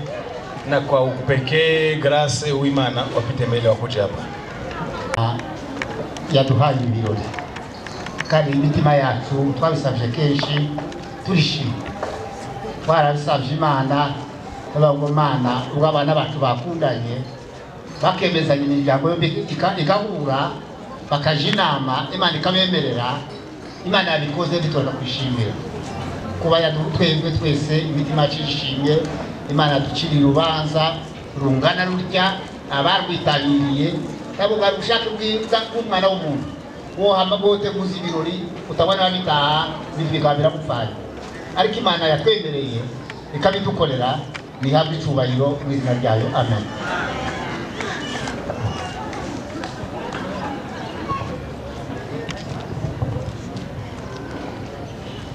na kwa upekee Grace Uwimana wapite mbele wakuje hapa. Yaduhaye ibirori kandi imitima yacu twabisabye kenshi, turishimye. Twarabisabye Imana n'abagomana ubwo abana bacu bakundanye bakemezanya imiryango yombi igahura bakaja inama, Imana ikabemerera. Imana yabikoze bitoreka kwishimira kuba twebwe twese imitima yacu ishimye. Imana yaduciriye urubanza rungana rutya, abarwitabiriye nabo bari ubushake bw'umwana w'umuntu wohama boteguza ibirori utabona babitaha bikaba biramupfaye, ariko Imana yatwemereye ikabidukorera. Nihabwe icubahiro mu izina ryayo, amen.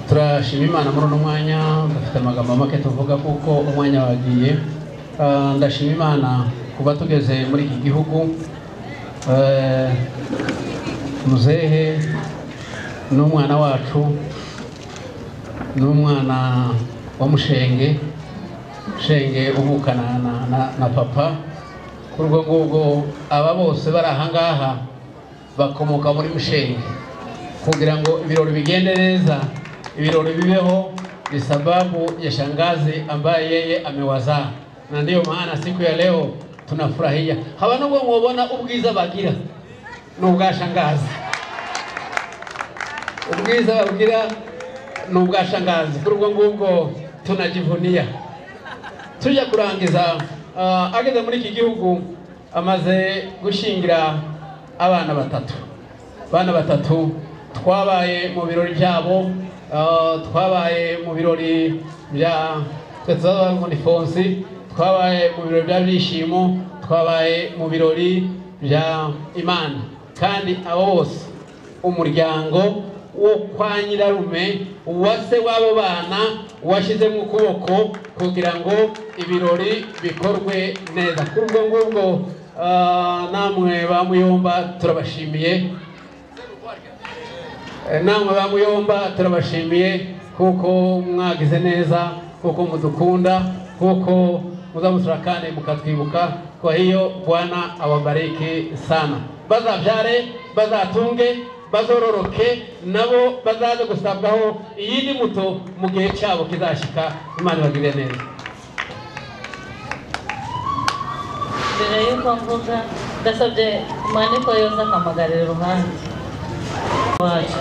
Turashima Imana muri uno mwanya, dufite amagambo make tuvuga kuko umwanya wagiye. Ndashima Imana kuba tugeze muri iki gihugu. Muzehe n'umwana wacu, n'umwana wa Mushenge uvukana na papa. Kuri urwo ngubwo aba bose bari aha ngaha bakomoka muri Mushenge. Kugira ngo ibirori bigende neza, ibirori bibeho, ni sababu ya shangazi ambaye yeye amewazaa, na ndio maana siku ya leo tunafurahia. Haba nubwo mwobona ubwiza bagira n'ubwa shangazi, ubwiza bagira n'ubwa shangazi. Kuri urwo ngubwo tunajivunia. Tujya kurangiza, ageze muri iki gihugu amaze gushingira abana batatu. Twabaye mu birori byabo, twabaye mu birori bya Twetsabangondifonsi, twabaye mu birori bya Byishimo, twabaye mu birori bya Imana. Kandi abo bose umuryango wo kwa nyirarume uwase w'abo bana washize mu kuboko kugira ngo ibirori bikorwe neza. Kuri ubwo ngubwo namwe ba Muyomba turabashimiye, kuko mwagize neza, kuko mudukunda, kuko muzamuturakane mukatwibuka. Kwa hiyo Bwana awabariki sana, bazabyare, bazatunge, bazororoke nabo bazaze gusabwaho iyindi muto mu gihe cyabo kizashika. Imana ibagirire neza. Mbere y'uko mvuga ndasabye umwandiko yoza akamagarira iruhande wacu.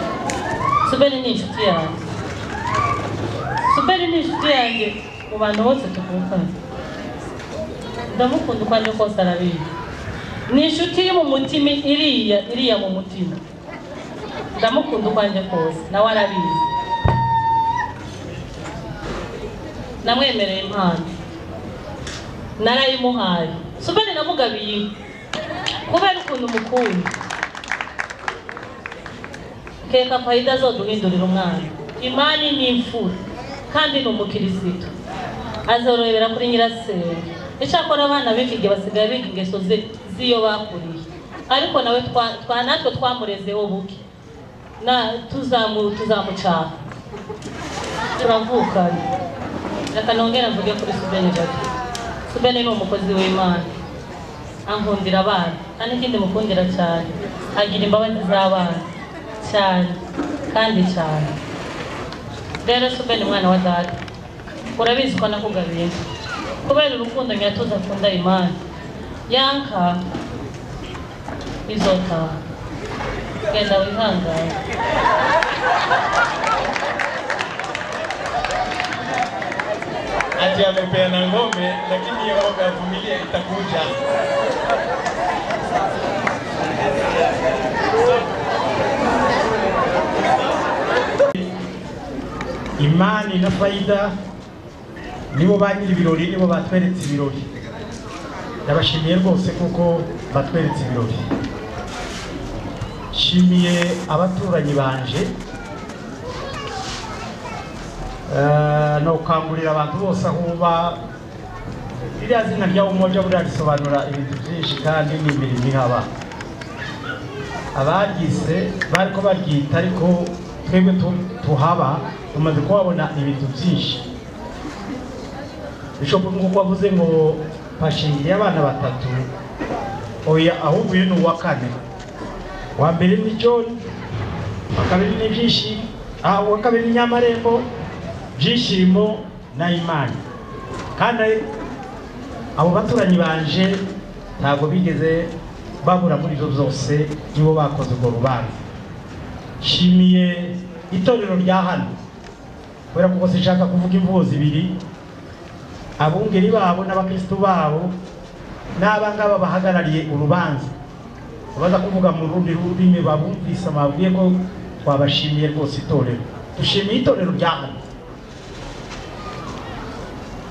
Subeni ni inshuti yanjye. Subeni ni inshuti yanjye mu bantu bose tuvukana. Ndamukunda uko ari kose arabizi. Ni inshuti yo mu mutima iriya mu mutima. Ndamukunda uko ari kose nawe arabizi. Namwemereye impano. Narayimuhaye. Subeni namugabiye kubera ukuntu mukunda. Keka faida zo duhindurira umwana. Imani ni imfura kandi ni umukirisitu. Azorobera kuri nyirasenge. Icyakora abana b'iki basigaye biga ingeso z'iyo bakuriye. Ariko nawe natwe twamurezeho buke. Tuzamucaha. Turavukanye. Reka nongera mvuge kuri Subeni gato. Subeni ni umukozi w'Imana. Ankundira abana. Kandi ikindi mukundira cyane. Agira imbabazi z'abana. Cyane. Kandi cyane. Rero Subeni mwana wa data. Urabizi ko nakugabiye. Kubera urukundo nyatuza akunda Imana. Yanka izota. Genda wihangane. Ati amepeana ngombe lakini hiyo ngombe ya familia itakuja. Imani na faida nibo banyiri ibirori, nibo batweretse ibirori. Ndabashimiye rwose kuko batweretse ibirori. Shimiye abaturanyi banje. No kangurira abantu bose aho ba iriya zina rya umoja buriya risobanura ibintu byinshi kandi n'imirimo ihaba. Abagize bariko baryita ariko twebwe tuhaba tumaze kuhabona ibintu byinshi. Bishop nk'uko wavuze ngo pashingiye abana batatu, oya ahubwo uyu ni uwa kane. Wa mbere ni John, wa kabiri ni Byishimo, wa kabiri ni Nyamarembo, Byishimo na Imani. Kandi abo baturanyi banje ntabwo bigeze babura muri ibyo byose, nibo bakoze urwo rubanza. Shimiye itorero rya hano kubera ko sinshaka kuvuga imvugo zibiri. Abungeri babo n'abakristo babo n'abangaba bahagarariye urubanza baza kuvuga mu rundi rurimi babumvise amabwiye ko twabashimiye rwose itorero. Dushimiye itorero rya hano.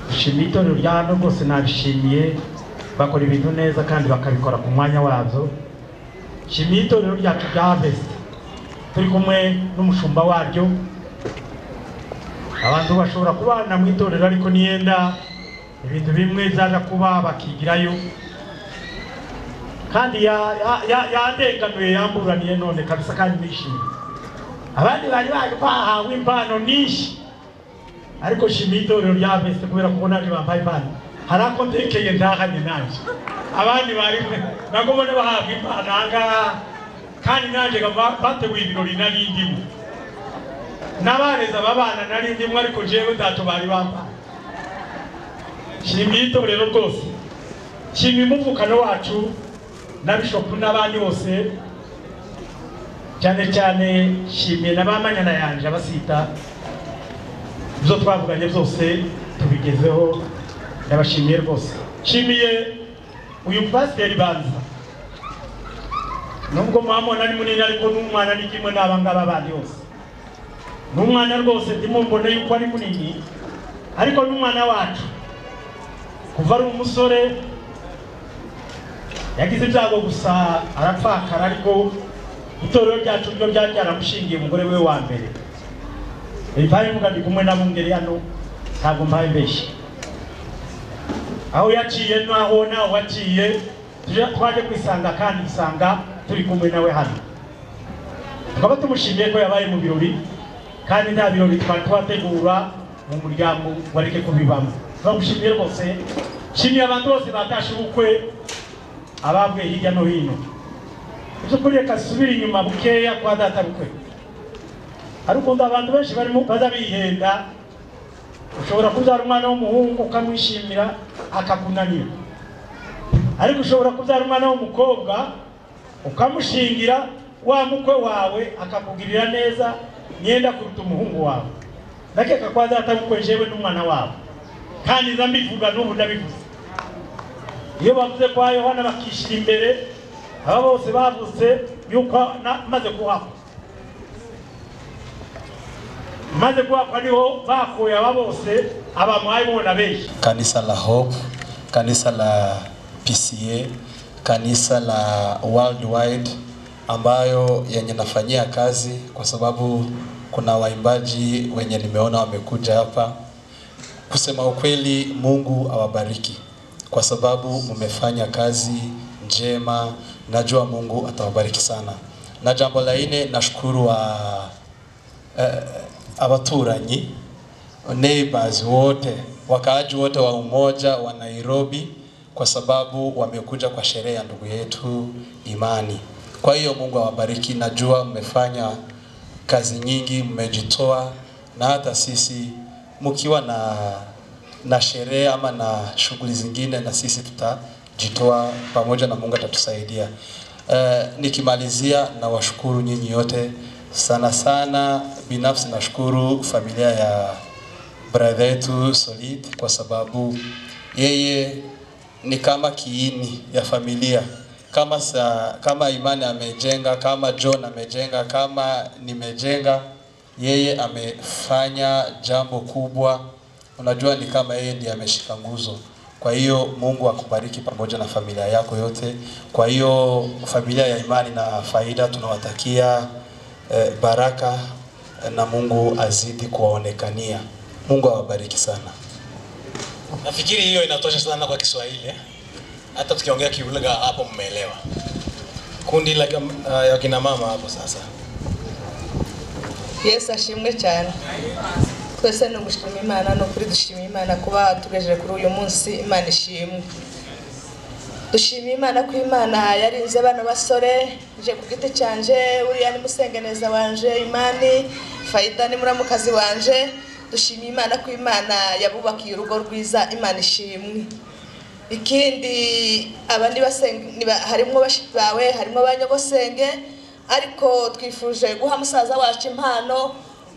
Dushimiye itorero rya hano rwose, nabishimiye bakora ibintu neza kandi bakabikora ku mwanya wabyo. Shimiye itorero ryacu rya Harvest, turi kumwe n'umushumba waryo. Abantu bashobora kubana mu itorero ariko niyenda ibintu bimwe zaje kuba bakigirayo, kandi yandenganuye yamburaniye none kabisa kandi nishimye. Abandi bari baje bahawe impano nyinshi ariko shimiye itorero rya Harvest kubera ko naje bambaye impano. Hari ako ntekeye ndahanye nanje, abandi bari nagomba bahabwa impano anga kandi nanje bateguye ibirori nari ndimo, n'abareza babana nari ndimo ariko jewe ndato bari bambaye. Shimiye itorero rwose, shimiye umuvukano wacu na Bishop n'abandi bose, cyane cyane shimiye n'abamanyana yanje abasita. Ibyo twavuganye byose tubigezeho, ndabashimiye rwose. Shimiye uyu pasiteri Banza, nubwo mwamona ari munini ariko n'umwana ni kimwe n'abangaba bandi bose. N'umwana rwose ndimo mbona yuko ari munini ariko n'umwana wacu kuva ari umusore yagize ibyago gusa arapfakara, ariko itorero ryacu ryo byaramushingiye umugore we wa mbere. Impaye mvuga ndi kumwe na bungeri hano, ntabwo mbaye mbeshye. Aho yaciye naho waciye twaje kwisanga kandi isanga turi kumwe nawe hano. Tukaba tumushimiye ko yabaye mu birori kandi nta birori twategura mu muryango wareke kubibamo. Turamushimiye rwose. Shimiye abantu bose batashe ubukwe abavuye hirya no hino. by'ukuri reka subira inyuma bukeya kwa data bukwe. Ariko abantu benshi barimo baza bihenda, ushobora kubyara umwana w'umuhungu ukamwishimira akakunanira, ariko ushobora kubyara umwana w'umukobwa ukamushingira wa mukwe wawe akakugirira neza nyenda kuruta umuhungu wawe. Ndakeka kwa data bukwe jewe n'umwana wawe, kandi ndambivuga n'ubu ndabivuze. Iyo bavuze kwa Yohana bakishira imbere, aba bose bavuze yuko maze kuhakwa, maze kuhakwa niho bakuye aba bose abamwayi bona benshi. Kanisa la Hope, kanisa la PCA, kanisa la Worldwide ambayo yenye nafanyia kazi, kwa sababu kuna waimbaji wenye nimeona wamekuja hapa. Kusema ukweli, Mungu awabariki kwa sababu mmefanya kazi njema. Najua Mungu atawabariki sana. Na jambo la ine, nashukuru wa abaturanyi, neighbors wote, wakaaji wote wa Umoja wa Nairobi, kwa sababu wamekuja kwa sherehe ya ndugu yetu Imani. Kwa hiyo Mungu awabariki. Najua mmefanya kazi nyingi, mmejitoa, na hata sisi mkiwa na sherehe ama na shughuli zingine, na sisi tutajitoa pamoja na Mungu atatusaidia. Nikimalizia, na washukuru nyinyi yote sana sana. Binafsi nashukuru familia ya brother yetu Solid, kwa sababu yeye ni kama kiini ya familia. Kama Imani amejenga, kama John amejenga, kama nimejenga, yeye amefanya jambo kubwa. Unajua ni kama yeye ndiye ameshika nguzo. Kwa hiyo Mungu akubariki pamoja na familia yako yote. Kwa hiyo familia ya Imani na Faida tunawatakia baraka, na Mungu azidi kuwaonekania. Mungu awabariki sana. Nafikiri hiyo inatosha sana kwa Kiswahili. Hata tukiongea Kiuluga hapo mmeelewa. Kundi la ya kina mama hapo sasa. Yesu ashimwe cyane. Twese no gushima Imana no kuri dushima Imana kuba tugejeje kuri uyu munsi. Imana ishimwe. Dushima Imana ko Imana yarinze abana basore, je ku giti cyanje, uriya ni musengeneza wanje Imani, Faida ni muramukazi wanje. Dushima Imana ko Imana yabubakiye urugo rwiza. Imana ishimwe. Ikindi abandi basenga harimo bashibawe, harimo abanyogosenge, ariko twifuje guha musaza wacu impano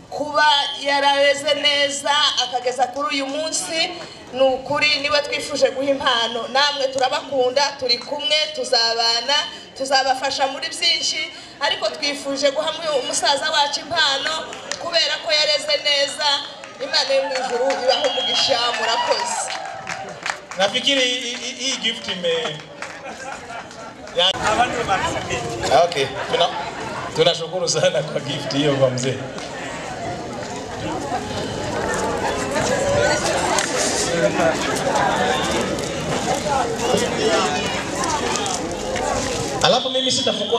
kuba yarareze neza akageza kuri uyu munsi. Nukuri niba twifuje guha impano, namwe turabakunda, turi kumwe, tuzabana, tuzabafasha muri byinshi, ariko twifuje guha umusaza wacu impano kubera ko yareze neza. Imana yo mu ijuru ibaho umugisha. Murakoze. Nafikiri hii gift okay, tunashukuru sana kwa gift hiyo kwa mzee. Alafu mimi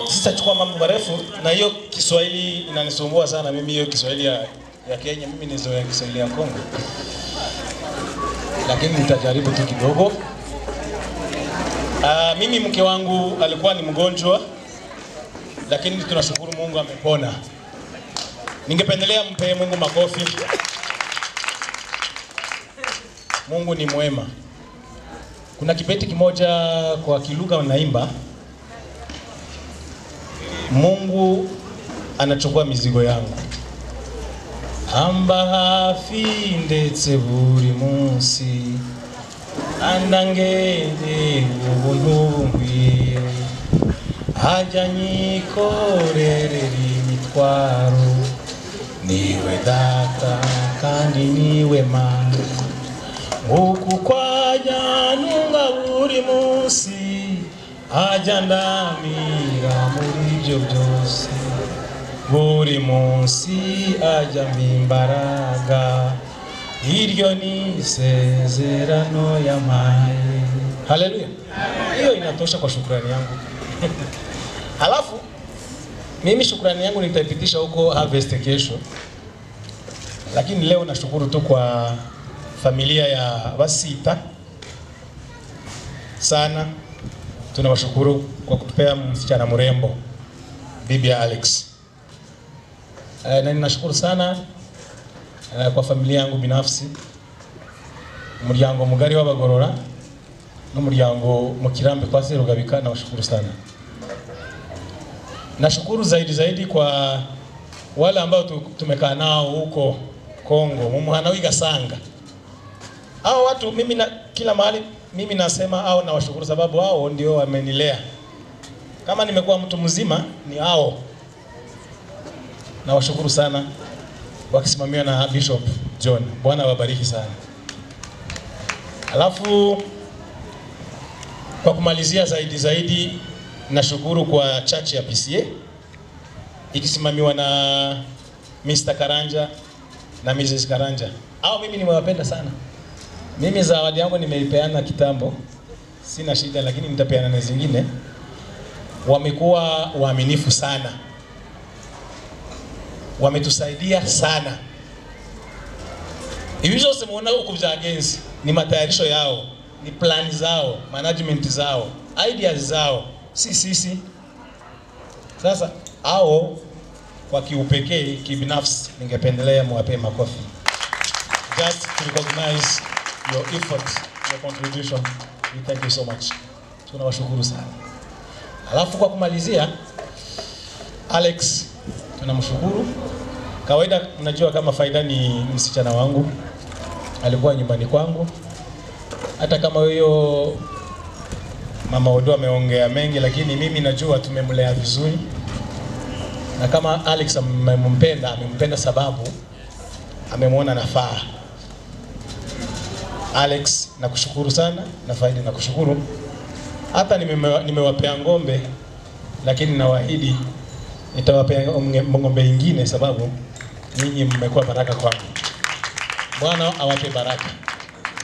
sitachukua mambo marefu, na hiyo Kiswahili inanisumbua sana mimi, hiyo Kiswahili ya Kenya. Mimi nizoea Kiswahili ya Kongo, lakini nitajaribu tu kidogo. Mimi mke wangu alikuwa ni mgonjwa, lakini tunashukuru Mungu amepona. Ningependelea mpe Mungu makofi. Mungu ni mwema. Kuna kibeti kimoja kwa Kiluga wanaimba, Mungu anachukua mizigo yangu. Amba hafi ndetse buri munsi, andangeze ubuntu bwiwe, ajya nyikorerera imitwaro. Niwe data kandi niwe mana, uku kwajya nunga buri munsi, ajya ndamira muri ibyo byose. Buri munsi ajya mbimbaraga, iryo ni isezerano yampaye. Haleluya. Hiyo inatosha kwa shukrani yangu. Halafu mimi shukrani yangu nitaipitisha huko Harvest kesho, lakini leo nashukuru tu kwa familia ya Wasita sana. Tunawashukuru kwa kutupea msichana mrembo. bibi ya Alex. Na ninashukuru sana kwa familia yangu binafsi, umuryango mugari w'abagorora n'umuryango mu Kirambi kwa Serugabika, nawashukuru sana. Nashukuru zaidi kwa wale ambao tumekaa nao huko Kongo, mumuhana w'igasanga. Hao watu mimi kila mahali mimi nasema hao nawashukuru, sababu hao ndio wamenilea. Kama nimekuwa mtu mzima ni hao. Nawashukuru sana, wakisimamiwa na Bishop John. Bwana wabariki sana. Alafu kwa kumalizia zaidi nashukuru kwa church ya PCA ikisimamiwa na Mr. Karanja na Mrs. Karanja. Hao mimi nimewapenda sana. Mimi zawadi yangu nimeipeana kitambo, sina shida, lakini nitapeana na zingine. Wamekuwa waaminifu sana, wametusaidia sana. Hizo simuona huko vya agency ni matayarisho yao, ni plan zao, management zao, ideas zao, sisi. Sasa hao kwa kiupekee kibinafsi ningependelea muwape makofi. Just to recognize your effort, your contribution. We thank you so much. Tunawashukuru sana. Alafu kwa kumalizia, Alex tunamshukuru. Kawaida mnajua kama Faida ni msichana wangu, alikuwa nyumbani kwangu. Hata kama huyo Mama Odo ameongea mengi, lakini mimi najua tumemlea vizuri. Na kama Alex amempenda sababu amemwona nafaa. Alex nakushukuru sana, na Faida nakushukuru. Hata nimewapea ngombe, lakini nawaahidi nitawapea ngombe nyingine sababu nyinyi mmekuwa baraka kwangu. Bwana awape baraka.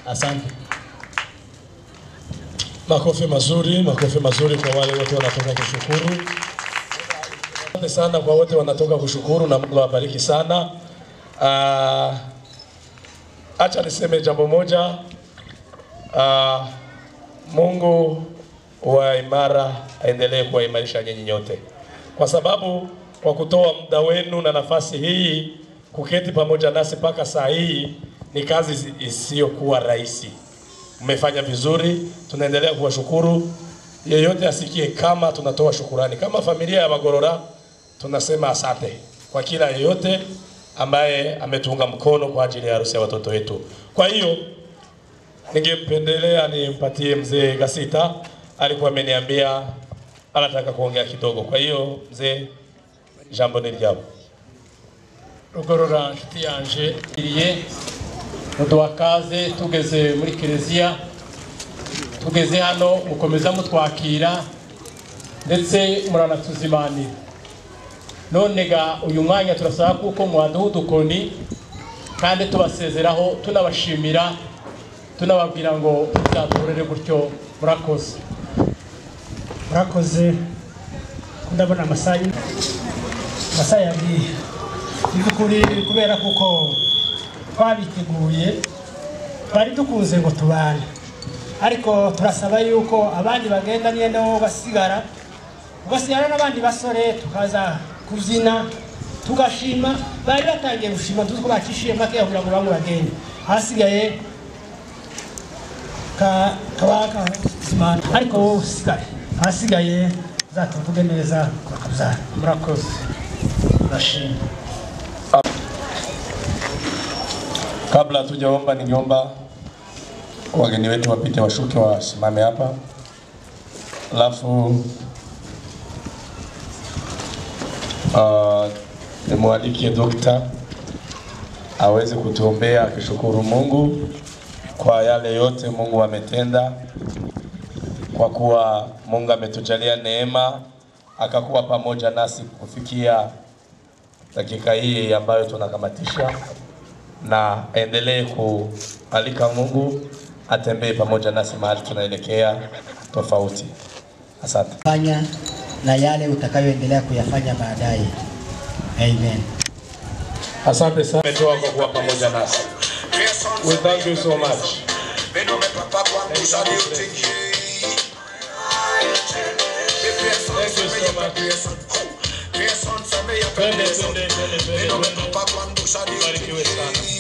Asante. Makofi mazuri kwa wale wote wanatoka kushukuru. Asante sana kwa wote wanatoka kushukuru, na Mungu awabariki sana. Acha niseme jambo moja. Mungu wa imara aendelee kuwaimarisha nyinyi nyote, kwa sababu kwa kutoa muda wenu na nafasi hii kuketi pamoja nasi mpaka saa hii ni kazi isiyokuwa rahisi. Mmefanya vizuri, tunaendelea kuwashukuru. Yeyote asikie kama tunatoa shukurani. Kama familia ya Bagorora tunasema asante kwa kila yeyote ambaye ametuunga mkono kwa ajili ya harusi ya watoto wetu. Kwa hiyo ningependelea nimpatie mzee Gasita, alikuwa ameniambia anataka kuongea kidogo. Kwa hiyo mzee, jambo ni jambo. Rugorora nshuti yanje iriye muduwakaze tugeze muri Kiliziya, tugeze hano mukomeza mutwakira ndetse muranatuzimanira. None ga uyu mwanya turasaba kuko mwaduha udukoni kandi tubasezeraho tunabashimira, tunababwira ngo tuzatorere gutyo. Murakoze ndabona amasaha yagiye kuri kubera kuko twabiteguye, twari dukunze ngo tubane, ariko turasaba yuko abandi bagenda niyo basigara n'abandi basore tukaza kubyina tugashima. Bari batangiye gushima tuko bakishije make kugira ngo bamwe bagende, hasigaye kabaka zimana, ariko wowe usigaye hasigaye zatuvuge neza bakabzana. Murakoze, ndashima. Kabla hatujaomba, ningeomba wageni wetu wapite, washuke, wasimame hapa, alafu nimwalike Dokta aweze kutuombea akishukuru Mungu kwa yale yote Mungu ametenda, kwa kuwa Mungu ametujalia neema akakuwa pamoja nasi kufikia dakika hii ambayo tunakamatisha, na endelee kualika Mungu atembee pamoja nasi mahali tunaelekea tofauti. Asante. Fanya na yale utakayoendelea kuyafanya baadaye. Amen. Asante sana kwa kuwa pamoja nasi. We thank you so much. Thank you so much. Twende, twende, twende, twende, twende. Barikiwe sana.